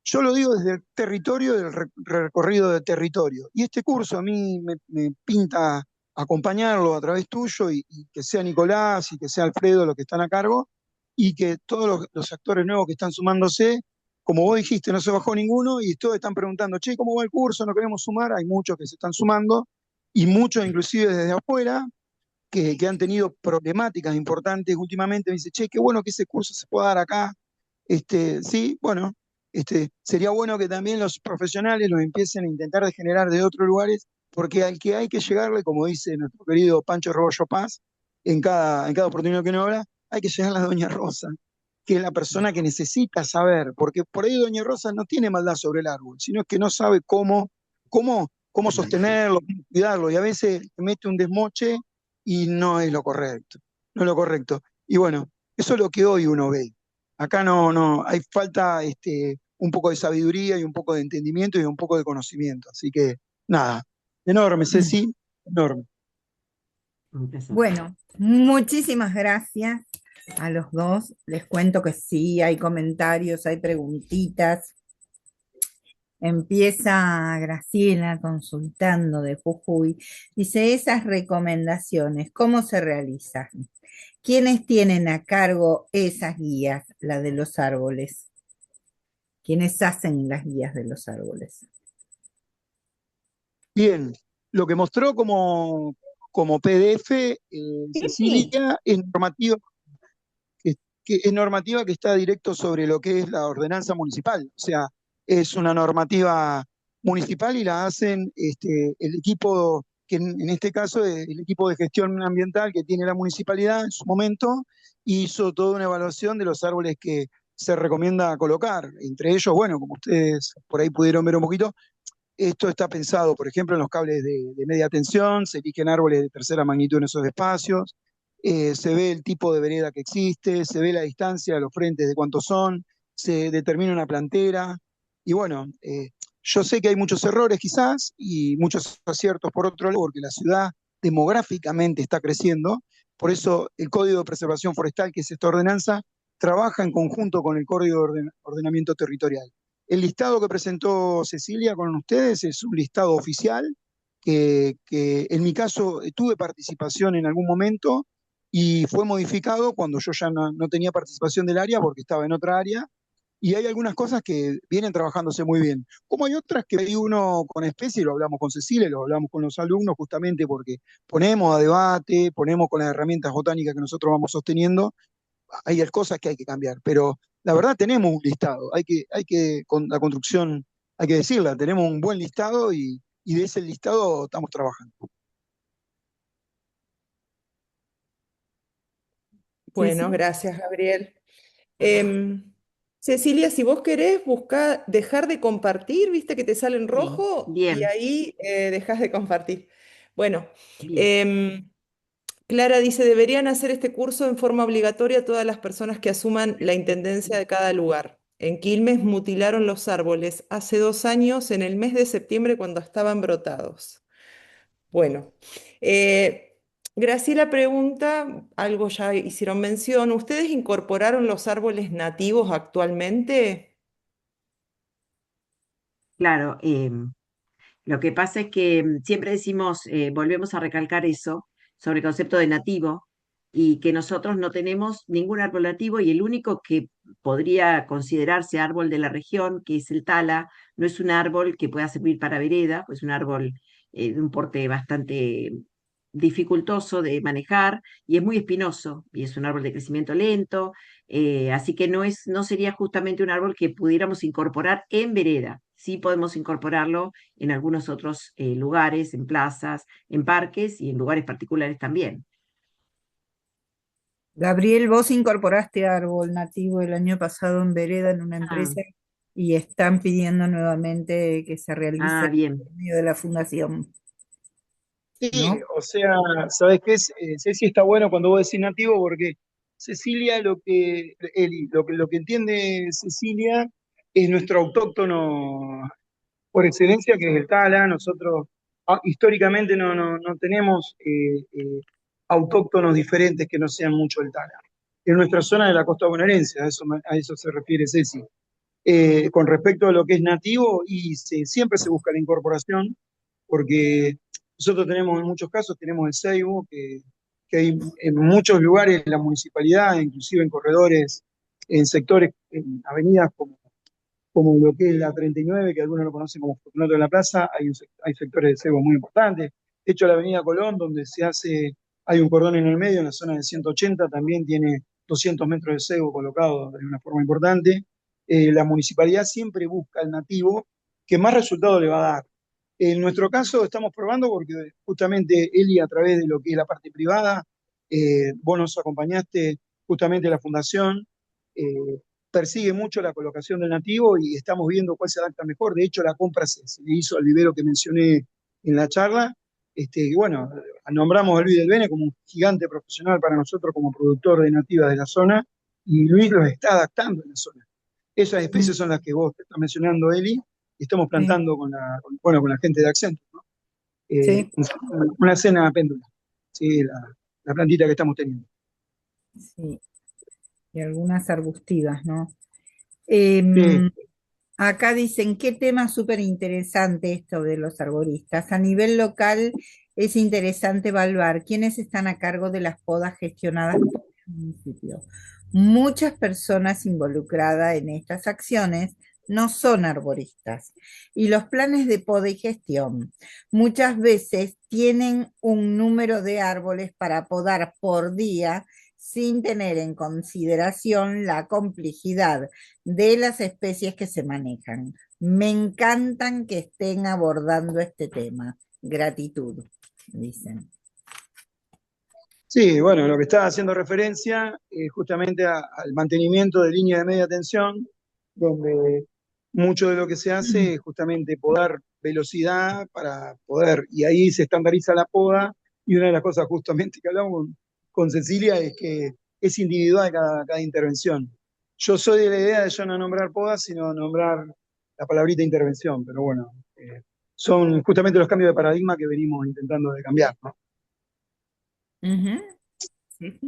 Yo lo digo desde el territorio, del recorrido de territorio. Y este curso a mí me pinta acompañarlo a través tuyo y que sea Nicolás y que sea Alfredo los que están a cargo y que todos los actores nuevos que están sumándose, como vos dijiste, no se bajó ninguno y todos están preguntando, che, ¿cómo va el curso? ¿No queremos sumar? Hay muchos que se están sumando y muchos inclusive desde afuera que han tenido problemáticas importantes últimamente. Me dice, che, qué bueno que ese curso se pueda dar acá. Sí, bueno, sería bueno que también los profesionales lo empiecen a intentar de generar de otros lugares, porque al que hay que llegarle, como dice nuestro querido Pancho Robollo Paz, en cada oportunidad que nos habla, hay que llegarle a Doña Rosa, que es la persona que necesita saber, porque por ahí Doña Rosa no tiene maldad sobre el árbol, sino que no sabe cómo sostenerlo, cómo cuidarlo, y a veces mete un desmoche y no es lo correcto, no es lo correcto. Y bueno, eso es lo que hoy uno ve. Acá no, hay falta un poco de sabiduría y un poco de entendimiento y un poco de conocimiento. Así que nada, enorme, Ceci, enorme. Un placer. Bueno, muchísimas gracias a los dos. Les cuento que sí, hay comentarios, hay preguntitas. Empieza Graciela consultando de Jujuy. Dice, esas recomendaciones, ¿cómo se realizan? ¿Quiénes tienen a cargo esas guías, la de los árboles? ¿Quiénes hacen las guías de los árboles? Bien, lo que mostró como PDF Sí. Cecilia es que, es normativa que está directo sobre lo que es la ordenanza municipal. O sea, es una normativa municipal y la hacen el equipo, que en este caso es el equipo de gestión ambiental que tiene la municipalidad en su momento, hizo toda una evaluación de los árboles que se recomienda colocar. Entre ellos, bueno, como ustedes por ahí pudieron ver un poquito, esto está pensado, por ejemplo, en los cables de media tensión, se eligen árboles de tercera magnitud en esos espacios, se ve el tipo de vereda que existe, se ve la distancia de los frentes de cuántos son, se determina una plantera, y bueno, yo sé que hay muchos errores quizás y muchos aciertos por otro lado, porque la ciudad demográficamente está creciendo, por eso el Código de Preservación Forestal, que es esta ordenanza, trabaja en conjunto con el Código de Ordenamiento Territorial. El listado que presentó Cecilia con ustedes es un listado oficial que en mi caso tuve participación en algún momento y fue modificado cuando yo ya no tenía participación del área porque estaba en otra área y hay algunas cosas que vienen trabajándose muy bien. Como hay otras que hay uno con especie, lo hablamos con Cecilia, lo hablamos con los alumnos justamente porque ponemos a debate, ponemos con las herramientas botánicas que nosotros vamos sosteniendo, hay cosas que hay que cambiar, pero la verdad tenemos un listado, con la construcción, hay que decirla, tenemos un buen listado y de ese listado estamos trabajando. Sí, Bueno, sí. gracias, Gabriel. Em, Cecilia, si vos querés buscar dejar de compartir, viste que te sale en Sí, rojo y bien, ahí dejas de compartir. Bueno, bien. em, Clara dice, deberían hacer este curso en forma obligatoria todas las personas que asuman la intendencia de cada lugar. En Quilmes mutilaron los árboles hace 2 años, en el mes de septiembre, cuando estaban brotados. Bueno, eh, Graciela pregunta, algo ya hicieron mención, ¿ustedes incorporaron los árboles nativos actualmente? Claro, lo que pasa es que siempre decimos, volvemos a recalcar eso, sobre el concepto de nativo, y que nosotros no tenemos ningún árbol nativo y el único que podría considerarse árbol de la región, que es el tala, no es un árbol que pueda servir para vereda, pues es un árbol de un porte bastante dificultoso de manejar y es muy espinoso y es un árbol de crecimiento lento, así que no sería justamente un árbol que pudiéramos incorporar en vereda. Sí podemos incorporarlo en algunos otros lugares, en plazas, en parques y en lugares particulares también. Gabriel, vos incorporaste árbol nativo el año pasado en Vereda en una Ah, empresa y están pidiendo nuevamente que se realice bien. por medio de la fundación, Sí, ¿no? o sea, ¿sabes qué? Ceci está bueno cuando vos decís nativo porque Cecilia lo que entiende Cecilia es nuestro autóctono por excelencia, que es el tala. Nosotros históricamente no tenemos autóctonos diferentes que no sean mucho el tala. En nuestra zona de la costa bonaerense, a eso se refiere Ceci. Con respecto a lo que es nativo, y siempre se busca la incorporación, porque nosotros tenemos, en muchos casos, tenemos el ceibo, que hay en muchos lugares, en la municipalidad, inclusive en corredores, en sectores, en avenidas como lo que es la 39, que algunos lo conocen como Fortunato de la Plaza, hay sectores de cebo muy importantes. De hecho, la avenida Colón, donde hay un cordón en el medio, en la zona de 180, también tiene 200 metros de cebo colocado de una forma importante. La municipalidad siempre busca el nativo que más resultado le va a dar. En nuestro caso estamos probando porque justamente Eli, a través de lo que es la parte privada, vos nos acompañaste justamente la fundación, persigue mucho la colocación del nativo y estamos viendo cuál se adapta mejor. De hecho, la compra se le hizo al vivero que mencioné en la charla. Y bueno, nombramos a Luis del Bene como un gigante profesional para nosotros como productor de nativas de la zona, y Luis los está adaptando en la zona. Esas especies son las que vos estás mencionando, Eli, y estamos Sí, plantando con la gente de Accento, ¿no? sí, Una cena péndula, ¿sí? La plantita que estamos teniendo. sí. Y algunas arbustivas, ¿no? Sí, Em, Acá dicen, qué tema súper interesante esto de los arboristas. A nivel local es interesante evaluar quiénes están a cargo de las podas gestionadas por el municipio. Muchas personas involucradas en estas acciones no son arboristas y los planes de poda y gestión muchas veces tienen un número de árboles para podar por día sin tener en consideración la complejidad de las especies que se manejan. Me encantan que estén abordando este tema. Gratitud, dicen. sí, bueno, lo que está haciendo referencia es justamente al mantenimiento de línea de media tensión, donde mucho de lo que se hace es justamente podar velocidad para poder, y ahí se estandariza la poda, y una de las cosas justamente que hablamos con Cecilia es que es individual cada intervención. Yo soy de la idea de yo no nombrar podas, sino nombrar la palabrita intervención, pero bueno, son justamente los cambios de paradigma que venimos intentando de cambiar, ¿no? Ujú, sí.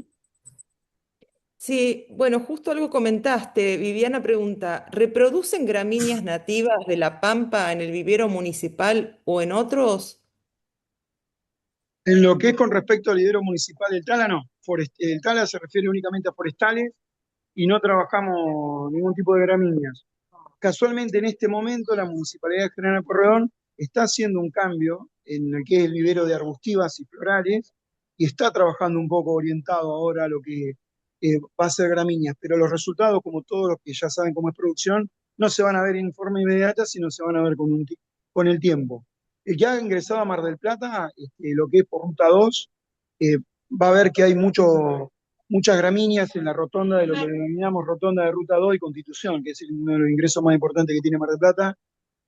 Sí, bueno, justo algo comentaste. Viviana pregunta, ¿reproducen gramíneas nativas de La Pampa en el vivero municipal o en otros? En lo que es con respecto al vivero municipal del Tala, no. El Tala se refiere únicamente a forestales y no trabajamos ningún tipo de gramíneas. Casualmente en este momento la Municipalidad de General Porredón está haciendo un cambio en el que es el vivero de arbustivas y florales y está trabajando un poco orientado ahora a lo que va a ser gramíneas, pero los resultados, como todos los que ya saben cómo es producción, no se van a ver en forma inmediata, sino se van a ver con el tiempo. Ya ingresado a Mar del Plata, lo que es por Ruta 2, eh, va a ver que hay muchas gramíneas en la rotonda de lo que denominamos rotonda de Ruta 2 y Constitución, que es uno de los ingresos más importantes que tiene Mar del Plata.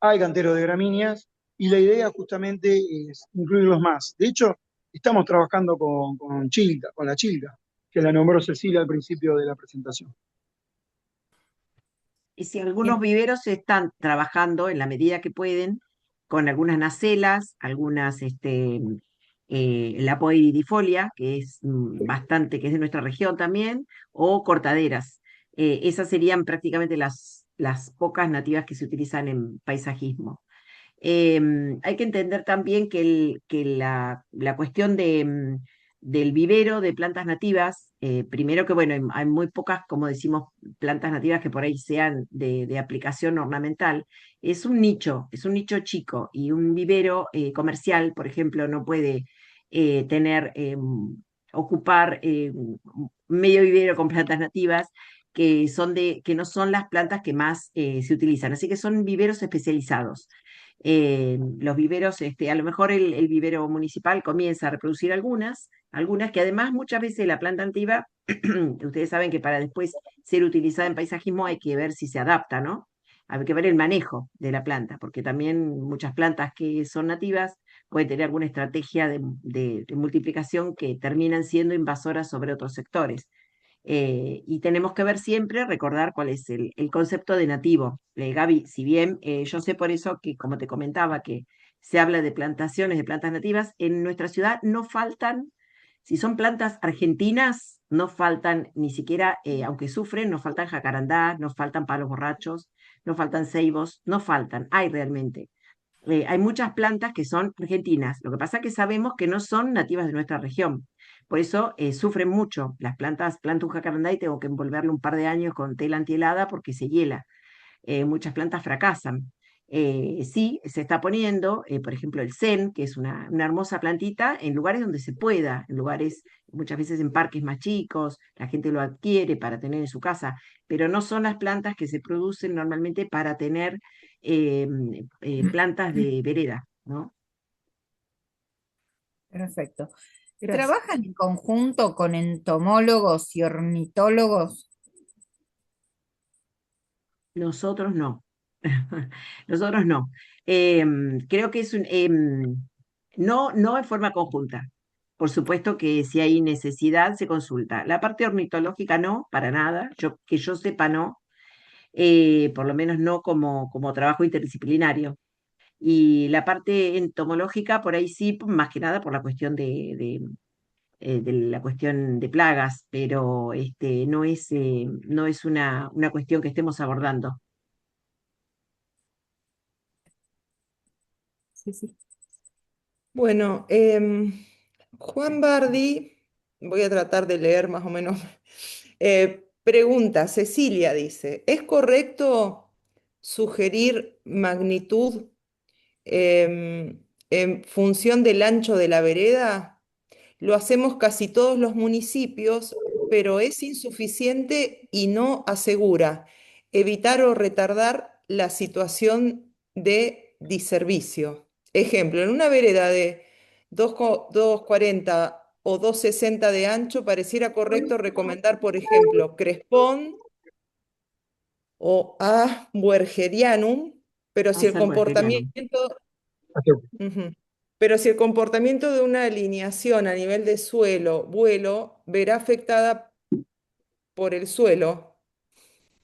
Hay canteros de gramíneas y la idea justamente es incluirlos más. De hecho, estamos trabajando con Chilca, con la Chilca, que la nombró Cecilia al principio de la presentación. Y si algunos viveros están trabajando en la medida que pueden con algunas nacelas, algunas, la poiridifolia, que es bastante, que es de nuestra región también, o cortaderas. Esas serían prácticamente las pocas nativas que se utilizan en paisajismo. Hay que entender también que la cuestión del vivero de plantas nativas, primero que bueno, hay muy pocas, como decimos, plantas nativas que por ahí sean de aplicación ornamental. Es un nicho chico y un vivero comercial, por ejemplo, no puede tener, ocupar medio vivero con plantas nativas que no son las plantas que más se utilizan. Así que son viveros especializados. Los viveros, a lo mejor el vivero municipal comienza a reproducir algunas que además muchas veces la planta nativa, ustedes saben que para después ser utilizada en paisajismo hay que ver si se adapta, ¿no? Hay que ver el manejo de la planta, porque también muchas plantas que son nativas pueden tener alguna estrategia de multiplicación que terminan siendo invasoras sobre otros sectores. Y tenemos que ver siempre, recordar cuál es el concepto de nativo. Gaby, si bien yo sé por eso que, como te comentaba, que se habla de plantaciones de plantas nativas, en nuestra ciudad no faltan, si son plantas argentinas, no faltan ni siquiera, aunque sufren, no faltan jacarandá, no faltan palos borrachos, no faltan ceibos, no faltan, hay realmente. Hay muchas plantas que son argentinas. Lo que pasa es que sabemos que no son nativas de nuestra región. Por eso sufren mucho. Las plantas, planto un jacarandá y tengo que envolverlo un par de años con tela antihelada porque se hiela. Muchas plantas fracasan. Sí, se está poniendo, por ejemplo, el zen, que es una hermosa plantita, en lugares donde se pueda, en lugares, muchas veces en parques más chicos, la gente lo adquiere para tener en su casa, pero no son las plantas que se producen normalmente para tener eh, plantas de vereda, ¿no? Perfecto. Gracias. ¿Trabajan en conjunto con entomólogos y ornitólogos? Nosotros no. Nosotros no. Creo que es no, no en forma conjunta. Por supuesto que si hay necesidad se consulta. La parte ornitológica no, para nada. Que yo sepa no, por lo menos no como trabajo interdisciplinario. Y la parte entomológica por ahí sí, más que nada por la cuestión de la cuestión de plagas, pero no es una cuestión que estemos abordando. Sí, sí. Bueno, Juan Bardi, voy a tratar de leer más o menos. Pregunta, Cecilia dice, ¿es correcto sugerir magnitud en función del ancho de la vereda? Lo hacemos casi todos los municipios, pero es insuficiente y no asegura evitar o retardar la situación de diservicio. Ejemplo, en una vereda de 2,40 o 2,60 de ancho, pareciera correcto recomendar, por ejemplo, Crespón o A. Buergerianum, pero si el Hacer huerteriano. comportamiento Ujú. Pero si el comportamiento de una alineación a nivel de suelo, vuelo, verá afectada por el suelo,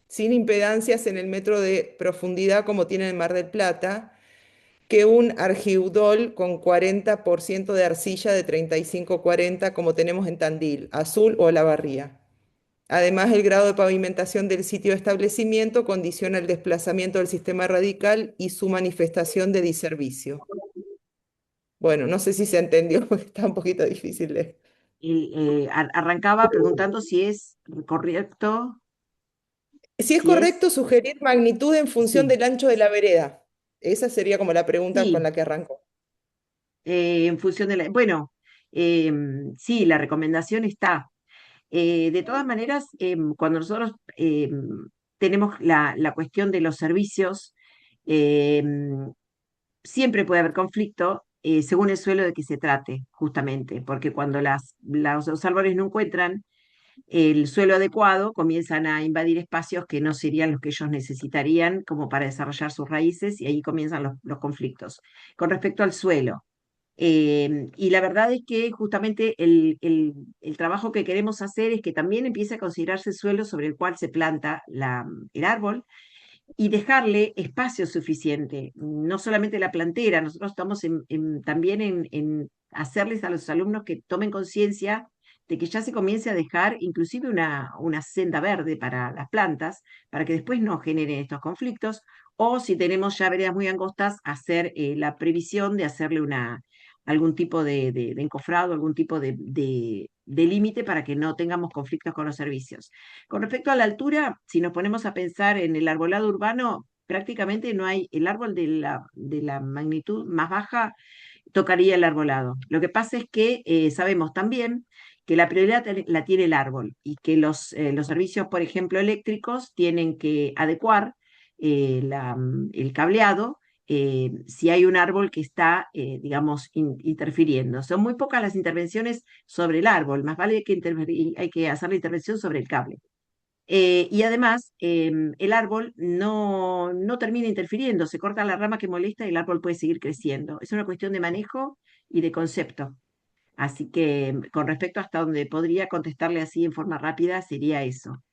sin impedancias en el metro de profundidad como tiene el Mar del Plata, que un argiudol con 40% de arcilla de 35-40 como tenemos en Tandil, Azul o La Barría. Además, el grado de pavimentación del sitio de establecimiento condiciona el desplazamiento del sistema radical y su manifestación de diservicio. Bueno, no sé si se entendió, porque está un poquito difícil de... Arrancaba preguntando si es correcto. Si es Si es, correcto sugerir magnitud en función sí, del ancho de la vereda. Esa sería como la pregunta con sí, la que arrancó. en función de la... Bueno, sí, la recomendación está. De todas maneras, cuando nosotros tenemos la cuestión de los servicios, em, siempre puede haber conflicto según el suelo de que se trate, justamente, porque cuando los árboles no encuentran el suelo adecuado, comienzan a invadir espacios que no serían los que ellos necesitarían como para desarrollar sus raíces y ahí comienzan los conflictos. Con respecto al suelo, y la verdad es que justamente el trabajo que queremos hacer es que también empiece a considerarse el suelo sobre el cual se planta el árbol y dejarle espacio suficiente, no solamente la plantera, nosotros estamos también en hacerles a los alumnos que tomen conciencia de que ya se comience a dejar inclusive una senda verde para las plantas, para que después no generen estos conflictos, o si tenemos ya veredas muy angostas, hacer la previsión de hacerle algún tipo de encofrado, algún tipo de límite para que no tengamos conflictos con los servicios. Con respecto a la altura, si nos ponemos a pensar en el arbolado urbano, prácticamente no hay, el árbol de la magnitud más baja tocaría el arbolado. Lo que pasa es que sabemos también que la prioridad la tiene el árbol y que los servicios, por ejemplo, eléctricos, tienen que adecuar el cableado si hay un árbol que está, digamos, interfiriendo. Son muy pocas las intervenciones sobre el árbol, más vale que hay que hacer la intervención sobre el cable. Y además, el árbol no termina interfiriendo, se corta la rama que molesta y el árbol puede seguir creciendo. Es una cuestión de manejo y de concepto. Así que con respecto hasta donde podría contestarle así en forma rápida, sería eso.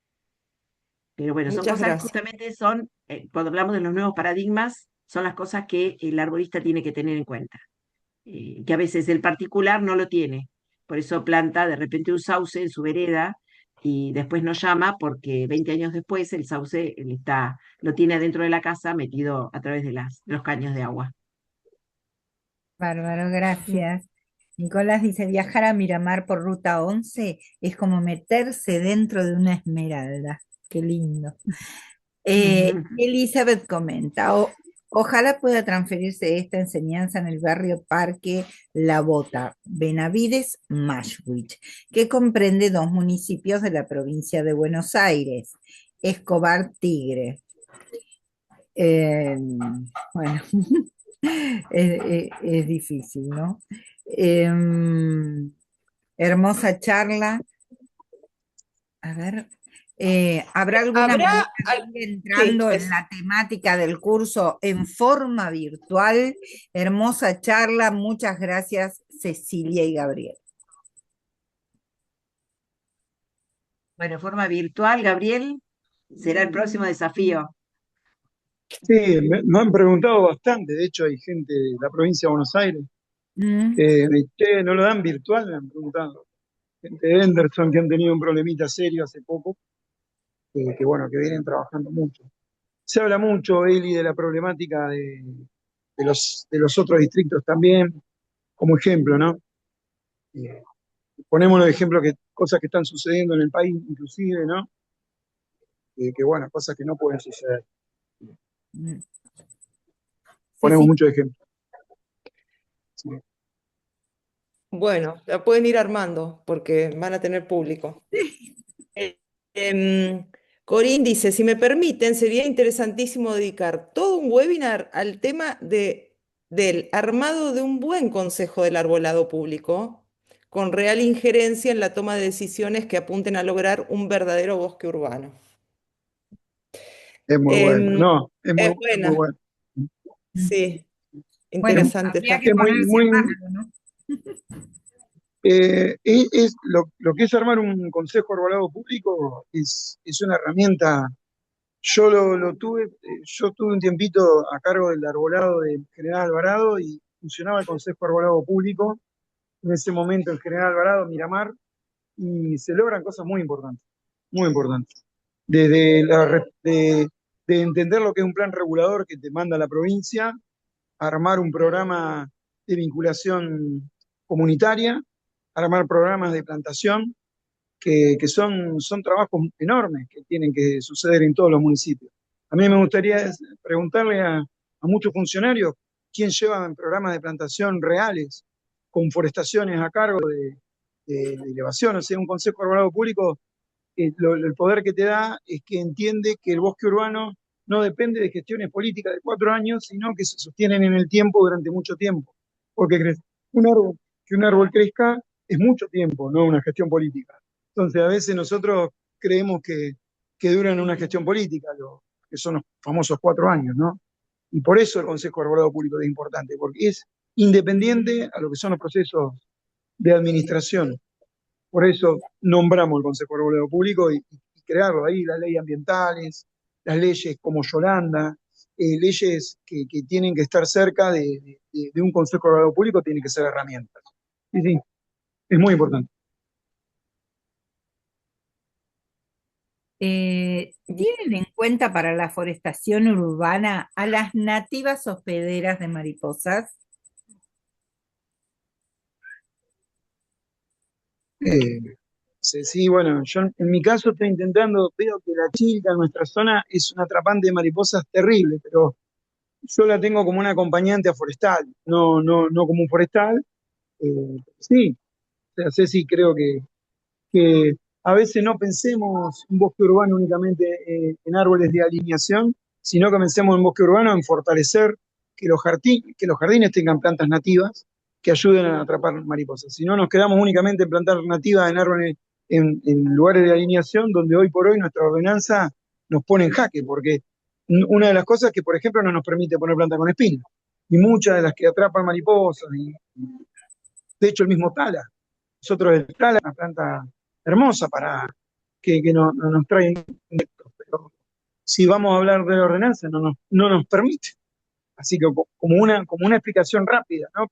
Pero bueno, son Muchas cosas, gracias. justamente son, cuando hablamos de los nuevos paradigmas, son las cosas que el arborista tiene que tener en cuenta, que a veces el particular no lo tiene. Por eso planta de repente un sauce en su vereda y después nos llama porque 20 años después el sauce lo tiene adentro de la casa metido a través de los caños de agua. Bárbaro, gracias. Nicolás dice, viajar a Miramar por ruta 11 es como meterse dentro de una esmeralda. Qué lindo. Elizabeth comenta, ojalá pueda transferirse esta enseñanza en el barrio Parque La Bota, Benavides, Mashwich, que comprende dos municipios de la provincia de Buenos Aires, Escobar Tigre. Bueno, es difícil, ¿no? Hermosa charla. A ver, ¿habrá alguna ¿Habrá? manera de ir entrando en la temática del curso en forma virtual? Hermosa charla, muchas gracias Cecilia y Gabriel. Bueno, en forma virtual, Gabriel, será el próximo desafío. Sí, me han preguntado bastante, de hecho hay gente de la provincia de Buenos Aires Mm, che, ¿no lo dan virtual? Me han preguntado. Gente de Henderson que han tenido un problemita serio hace poco, bueno, que vienen trabajando mucho. Se habla mucho, Eli, de la problemática de los otros distritos también, como ejemplo, ¿no? Eh, Ponemos los ejemplos que cosas que están sucediendo en el país, inclusive, ¿no? Bueno, cosas que no pueden suceder. mm. Ponemos Ceci, muchos ejemplos. Sí. Bueno, la pueden ir armando porque van a tener público. Eh, Corín dice, si me permiten, sería interesantísimo dedicar todo un webinar al tema del armado de un buen consejo del arbolado público, con real injerencia en la toma de decisiones que apunten a lograr un verdadero bosque urbano. Es muy bueno. Em, No, es es muy buena, bueno. mm. sí, Bueno, interesante habría esta que Es muy, ponerse a muy, mano, ¿no? lo que es armar un consejo arbolado público es una herramienta. Yo tuve un tiempito a cargo del arbolado de General Alvarado y funcionaba el Consejo Arbolado Público, en ese momento el General Alvarado, Miramar, y se logran cosas muy importantes, muy importantes. Desde de entender lo que es un plan regulador que te manda la provincia, armar un programa de vinculación comunitaria, armar programas de plantación, que son trabajos enormes que tienen que suceder en todos los municipios. A mí me gustaría preguntarle a muchos funcionarios quién lleva programas de plantación reales, con forestaciones a cargo de elevación. O sea, un consejo arbolado público, el poder que te da es que entiende que el bosque urbano no depende de gestiones políticas de 4 años, sino que se sostienen en el tiempo durante mucho tiempo. Porque que un árbol crezca es mucho tiempo, no una gestión política. Entonces, a veces nosotros creemos que duran una gestión política, que son los famosos 4 años, ¿no? Y por eso el Consejo Arbolado Público es importante, porque es independiente a lo que son los procesos de administración. Por eso nombramos el Consejo Arbolado Público y crearlo ahí, las leyes ambientales, las leyes como Yolanda, leyes que tienen que estar cerca de un Consejo Arbolado Público, tienen que ser herramientas. Sí, sí, es muy importante. ¿Tienen en cuenta para la forestación urbana a las nativas hospederas de mariposas? Eh, sí, sí, bueno, yo en mi caso estoy intentando, veo que la chilca en nuestra zona es un atrapante de mariposas terrible, pero yo la tengo como una acompañante a forestal, no como un forestal. Sí, o sea, Ceci, creo que a veces no pensemos un bosque urbano únicamente en árboles de alineación, sino que pensemos en bosque urbano en fortalecer que los jardines tengan plantas nativas que ayuden a atrapar mariposas. Si no, nos quedamos únicamente en plantar nativas en árboles, en lugares de alineación, donde hoy por hoy nuestra ordenanza nos pone en jaque, porque una de las cosas es que, por ejemplo, no nos permite poner plantas con espinas. Y muchas de las que atrapan mariposas, de hecho el mismo tala, nosotros el tala es una planta hermosa para que no nos trae insectos, pero si vamos a hablar de la ordenanza no nos permite. Así que como una explicación rápida, ¿no?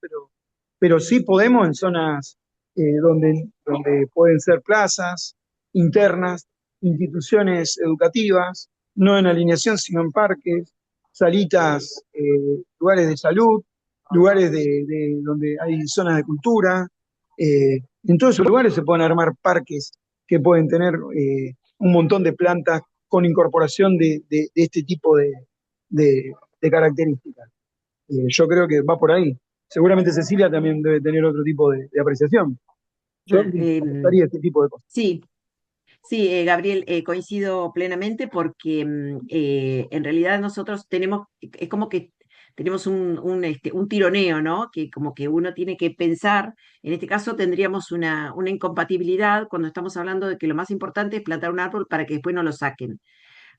Pero sí podemos en zonas donde pueden ser plazas internas, instituciones educativas, no en alineación, sino en parques, salitas, lugares de salud, lugares donde hay zonas de cultura. En todos esos lugares se pueden armar parques que pueden tener un montón de plantas con incorporación de este tipo de características. Yo creo que va por ahí. Seguramente Cecilia también debe tener otro tipo de apreciación. Yo Ah, me gustaría este tipo de cosas. sí, sí, Gabriel, coincido plenamente porque en realidad nosotros tenemos, es como que tenemos un tironeo, ¿no? Que como que uno tiene que pensar, en este caso tendríamos una incompatibilidad cuando estamos hablando de que lo más importante es plantar un árbol para que después no lo saquen,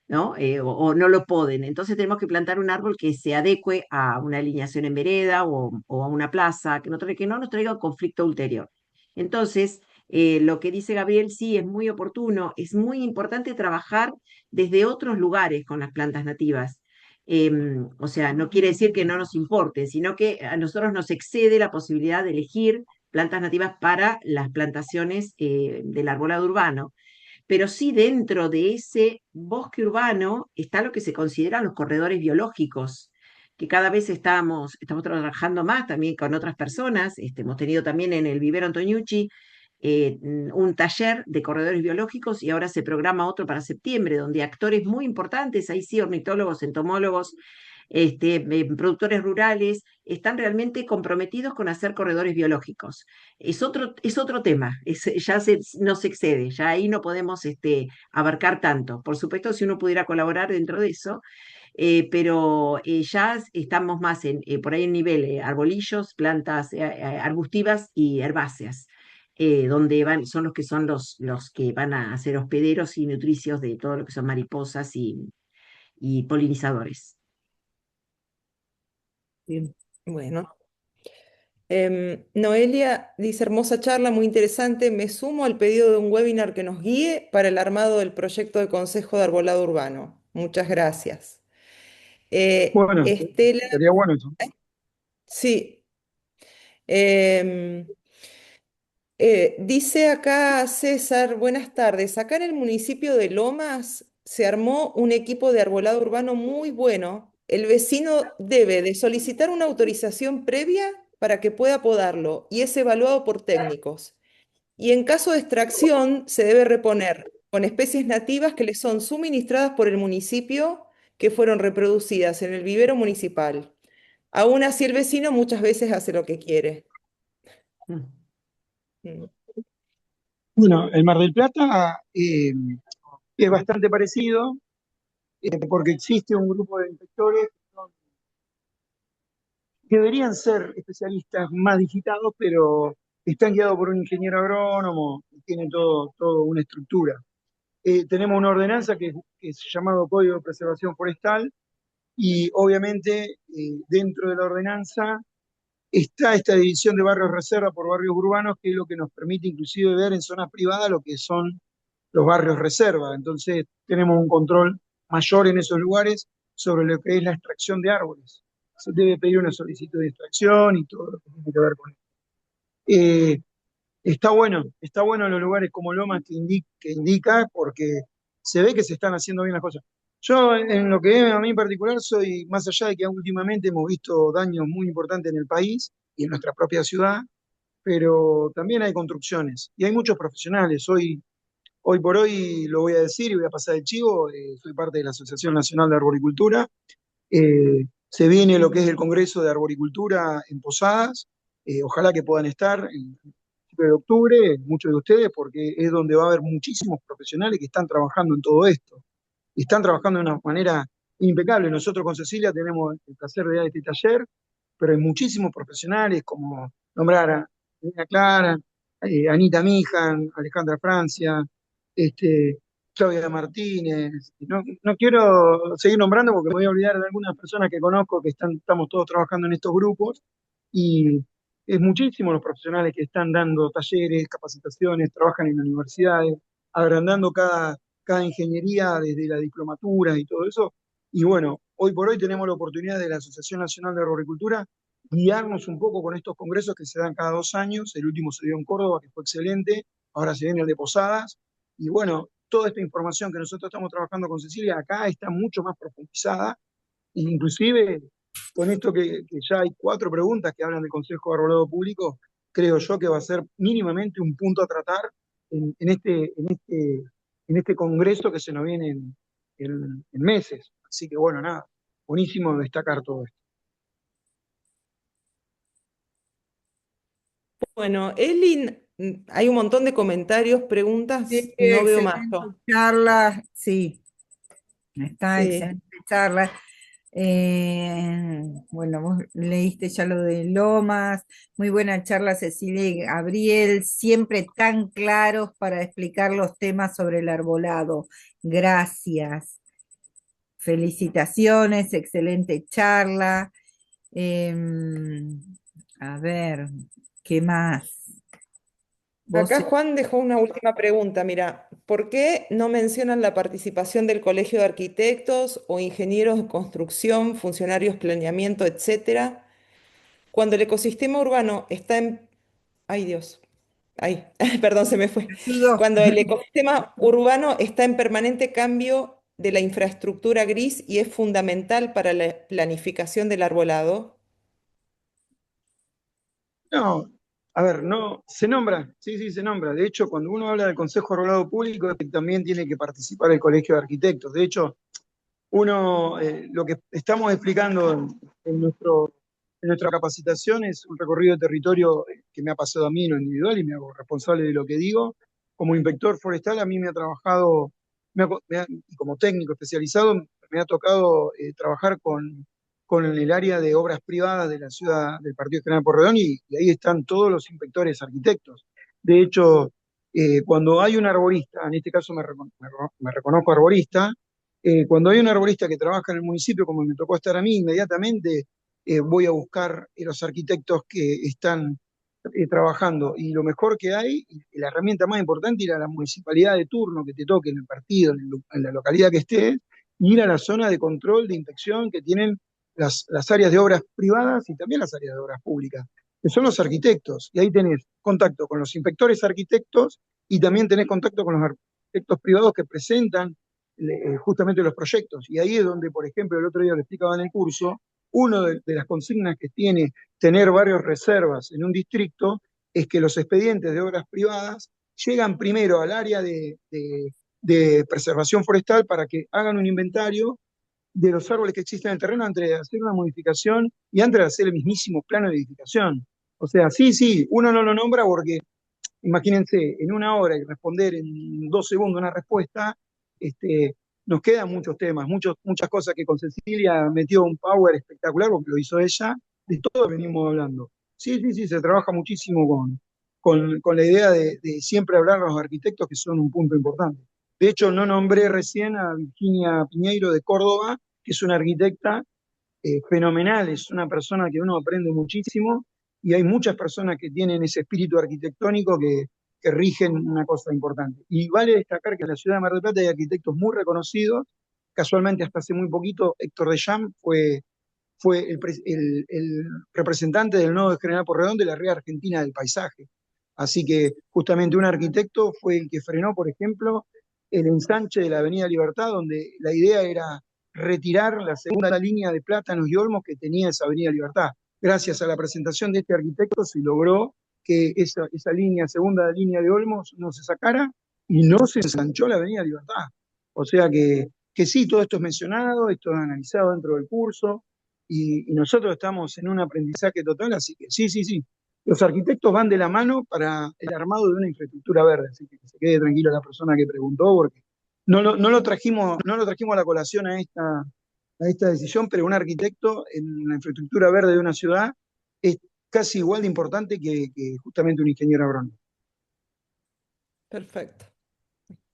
¿no? O no lo poden. Entonces tenemos que plantar un árbol que se adecue a una alineación en vereda o a una plaza, que no nos traiga conflicto ulterior. Entonces, lo que dice Gabriel sí es muy oportuno, es muy importante trabajar desde otros lugares con las plantas nativas. O sea, no quiere decir que no nos importen, sino que a nosotros nos excede la posibilidad de elegir plantas nativas para las plantaciones del arbolado urbano, pero sí dentro de ese bosque urbano está lo que se consideran los corredores biológicos, que cada vez estamos trabajando más también con otras personas. Hemos tenido también en el vivero Antoñucci un taller de corredores biológicos y ahora se programa otro para septiembre, donde actores muy importantes, ahí sí, ornitólogos, entomólogos, productores rurales, están realmente comprometidos con hacer corredores biológicos. Es otro tema, nos excede, ya ahí no podemos abarcar tanto. Por supuesto, si uno pudiera colaborar dentro de eso, pero ya estamos más por ahí en nivel arbolillos, plantas arbustivas y herbáceas. Donde son los que los que van a ser hospederos y nutricios de todo lo que son mariposas y polinizadores. Bien. Bueno. Noelia dice, hermosa charla, muy interesante. Me sumo al pedido de un webinar que nos guíe para el armado del proyecto de Consejo de Arbolado Urbano. Muchas gracias. Bueno, Estela, sería bueno eso. sí. em, Dice acá César, buenas tardes. Acá en el municipio de Lomas se armó un equipo de arbolado urbano muy bueno. El vecino debe de solicitar una autorización previa para que pueda podarlo y es evaluado por técnicos. Y en caso de extracción se debe reponer con especies nativas que le son suministradas por el municipio que fueron reproducidas en el vivero municipal. Aún así el vecino muchas veces hace lo que quiere. Mm. Mm. Bueno, el Mar del Plata es bastante parecido porque existe un grupo de inspectores que deberían ser especialistas más digitados, pero están guiados por un ingeniero agrónomo y tienen todo una estructura. Tenemos una ordenanza que es llamado Código de Preservación Forestal y obviamente dentro de la ordenanza está esta división de barrios reserva por barrios urbanos, que es lo que nos permite inclusive ver en zonas privadas lo que son los barrios reserva. Entonces tenemos un control mayor en esos lugares sobre lo que es la extracción de árboles. Se debe pedir una solicitud de extracción y todo lo que tiene que ver con eso. Eh, está bueno en los lugares como Lomas que indica porque se ve que se están haciendo bien las cosas. Yo, en lo que es a mí en particular, soy más allá de que últimamente hemos visto daños muy importantes en el país y en nuestra propia ciudad, pero también hay construcciones y hay muchos profesionales. Hoy por hoy lo voy a decir y voy a pasar el chivo, soy parte de la Asociación Nacional de Arboricultura. Se viene lo que es el Congreso de Arboricultura en Posadas. Ojalá que puedan estar en el principio de octubre, muchos de ustedes, porque es donde va a haber muchísimos profesionales que están trabajando en todo esto. Y están trabajando de una manera impecable. Nosotros con Cecilia tenemos el placer de dar este taller, pero hay muchísimos profesionales, como nombrar a Elena Clara, Anita Mijan, Alejandra Francia, este, Claudia Martínez. No quiero seguir nombrando porque me voy a olvidar de algunas personas que conozco que estamos todos trabajando en estos grupos y, Es muchísimo los profesionales que están dando talleres, capacitaciones, trabajan en universidades, agrandando cada ingeniería desde la diplomatura y todo eso. Y bueno, hoy por hoy tenemos la oportunidad de la Asociación Nacional de Arboricultura guiarnos un poco con estos congresos que se dan cada 2 años. El último se dio en Córdoba, que fue excelente. Ahora se viene el de Posadas. Y bueno, toda esta información que nosotros estamos trabajando con Cecilia acá está mucho más profundizada. E inclusive, con esto que ya hay 4 preguntas que hablan del Consejo de Arbolado Público, creo yo que va a ser mínimamente un punto a tratar en este congreso que se nos viene en meses. Así que bueno, nada, buenísimo destacar todo esto. Bueno, Elin, hay un montón de comentarios, Sí, preguntas, no veo más excelente yo. charla, sí, está Sí. excelente charla. Bueno, vos leíste ya lo de Lomas, muy buena charla Cecilia y Gabriel, siempre tan claros para explicar los temas sobre el arbolado. Gracias. Felicitaciones, excelente charla. Em, a ver, ¿qué más? Vos, Acá Juan dejó una última pregunta. Mira, ¿por qué no mencionan la participación del Colegio de Arquitectos o ingenieros de construcción, funcionarios de planeamiento, etcétera, cuando el ecosistema urbano está en... Ay, Dios. Ay, perdón, se me fue. digo, Cuando el ecosistema urbano está en permanente cambio de la infraestructura gris y es fundamental para la planificación del arbolado. No, a ver, no, se nombra, sí, sí, se nombra. De hecho, cuando uno habla del Consejo Arbolado Público, es que también tiene que participar el Colegio de Arquitectos. De hecho, lo que estamos explicando en nuestra capacitación es un recorrido de territorio que me ha pasado a mí en lo individual y me hago responsable de lo que digo. Como inspector forestal, a mí me ha trabajado, y como técnico especializado, me ha tocado trabajar con el área de obras privadas de la ciudad del Partido General Porredón y ahí están todos los inspectores arquitectos. De hecho, cuando hay un arborista, en este caso me reconozco arborista, cuando hay un arborista que trabaja en el municipio, como me tocó estar a mí, inmediatamente voy a buscar los arquitectos que están trabajando. Y lo mejor que hay, y la herramienta más importante, ir a la municipalidad de turno que te toque en el partido, en la localidad que estés, y ir a la zona de control, de inspección que tienen las áreas de obras privadas y también las áreas de obras públicas, que son los arquitectos. Y ahí tenés contacto con los inspectores arquitectos y también tenés contacto con los arquitectos privados que presentan justamente los proyectos. Y ahí es donde, por ejemplo, el otro día lo explicaba en el curso, una de las consignas que tiene tener varios reservas en un distrito es que los expedientes de obras privadas llegan primero al área de preservación forestal para que hagan un inventario de los árboles que existen en el terreno antes de hacer una modificación y antes de hacer el mismísimo plano de edificación. O sea, sí, sí, uno no lo nombra porque imagínense, en 1 hora y responder en 2 segundos una respuesta, este, nos quedan muchos temas, muchas cosas que con Cecilia metió un power espectacular, porque lo hizo ella, de todo venimos hablando. Sí, sí, sí, se trabaja muchísimo con la idea de siempre hablar a los arquitectos, que son un punto importante. De hecho, no nombré recién a Virginia Piñeiro de Córdoba, que es una arquitecta fenomenal, es una persona que uno aprende muchísimo y hay muchas personas que tienen ese espíritu arquitectónico que rigen una cosa importante. Y vale destacar que en la ciudad de Mar del Plata hay arquitectos muy reconocidos, casualmente hasta hace muy poquito Héctor de Jam fue el representante del nodo de General Porredón de la Red Argentina del Paisaje. Así que justamente un arquitecto fue el que frenó, por ejemplo, el ensanche de la Avenida Libertad, donde la idea era retirar la segunda línea de plátanos y olmos que tenía esa Avenida Libertad. Gracias a la presentación de este arquitecto se logró que esa línea, segunda línea de olmos no se sacara y no se ensanchó la Avenida Libertad. O sea que sí, todo esto es mencionado, esto es analizado dentro del curso y nosotros estamos en un aprendizaje total, así que sí, sí, sí. Los arquitectos van de la mano para el armado de una infraestructura verde, así que se quede tranquila la persona que preguntó, porque no lo trajimos a la colación a esta decisión, pero un arquitecto en la infraestructura verde de una ciudad es casi igual de importante que justamente un ingeniero agrónomo. Perfecto.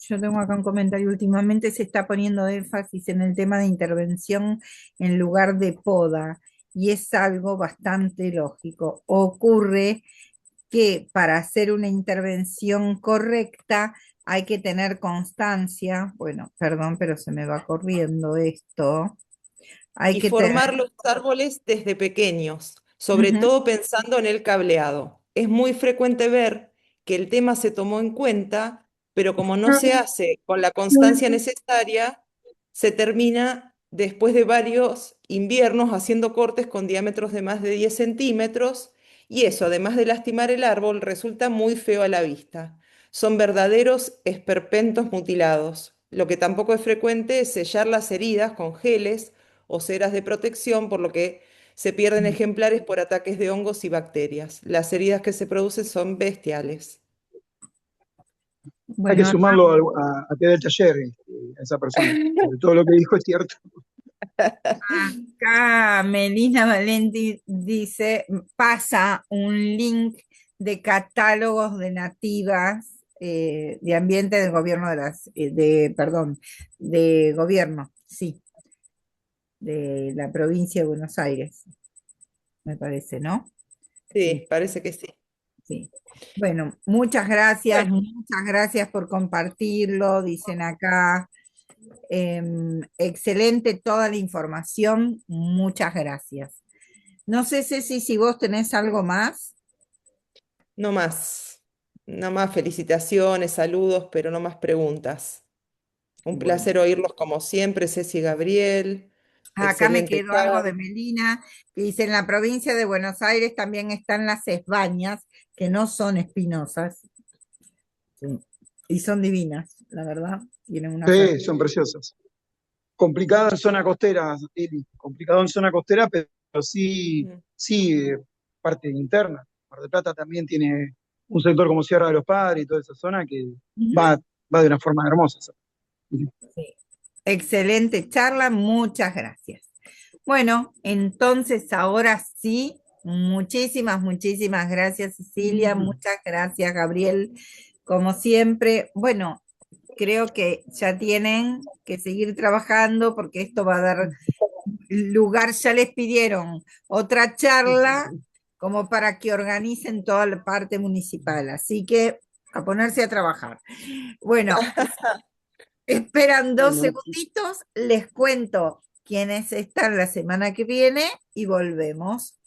yo tengo acá un comentario. Últimamente se está poniendo énfasis en el tema de intervención en lugar de poda. y es algo bastante lógico. Ocurre que para hacer una intervención correcta hay que tener constancia. Bueno, perdón, pero se me va corriendo esto. Hay Y que tener... formar los árboles desde pequeños, sobre todo pensando en el cableado. Es muy frecuente ver que el tema se tomó en cuenta, pero como no se hace con la constancia necesaria, se termina después de varios inviernos haciendo cortes con diámetros de más de 10 centímetros, y eso, además de lastimar el árbol, resulta muy feo a la vista. Son verdaderos esperpentos mutilados. Lo que tampoco es frecuente es sellar las heridas con geles o ceras de protección, por lo que se pierden ejemplares por ataques de hongos y bacterias. Las heridas que se producen son bestiales. Hay que Bueno, acá, sumarlo a que del taller, a esa persona, porque todo lo que dijo es cierto. acá Melina Valenti dice, pasa un link de catálogos de nativas de ambiente del gobierno perdón, de gobierno, sí, de la provincia de Buenos Aires, me parece, ¿no? Sí, Sí, parece que sí. sí. Bueno, Bueno, muchas gracias por compartirlo, dicen acá. Excelente toda la información, muchas gracias. No sé, Ceci, si vos tenés algo más. no más. No más felicitaciones, saludos, pero no más preguntas. Un Bueno, placer oírlos como siempre, Ceci y Gabriel. acá me Excelente quedó algo charla. de Melina, que dice, en la provincia de Buenos Aires también están las esbañas, que no son espinosas, sí, y son divinas, la verdad, tienen una Sí, son preciosas. Complicado en zona costera, Eli, complicado en zona costera, pero sí, Mm. sí, parte interna. Mar del Plata también tiene un sector como Sierra de los Padres y toda esa zona que Ujú. va, va de una forma hermosa. Sí. Excelente charla, muchas gracias. Bueno, entonces ahora sí, muchísimas gracias, Cecilia, muchas gracias, Gabriel, como siempre. Bueno, creo que ya tienen que seguir trabajando porque esto va a dar lugar, ya les pidieron otra charla como para que organicen toda la parte municipal, así que a ponerse a trabajar. Bueno, esperan dos Bueno, segunditos, les cuento quiénes están la semana que viene y volvemos.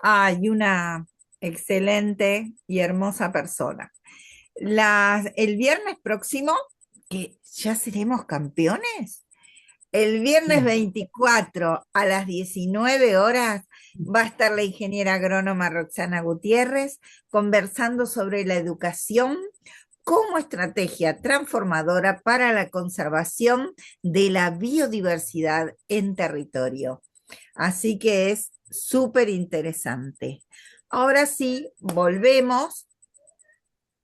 Hay una excelente y hermosa persona. El viernes próximo, que ya seremos campeones, el viernes 24 a las 19 horas va a estar la ingeniera agrónoma Roxana Gutiérrez conversando sobre la educación como estrategia transformadora para la conservación de la biodiversidad en territorio. Así que es súper interesante. Ahora sí, volvemos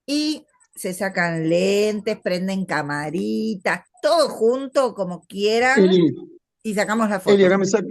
y se sacan lentes, prenden camaritas, todo junto como quieran Eli, y sacamos la Eli, foto. acá me saca,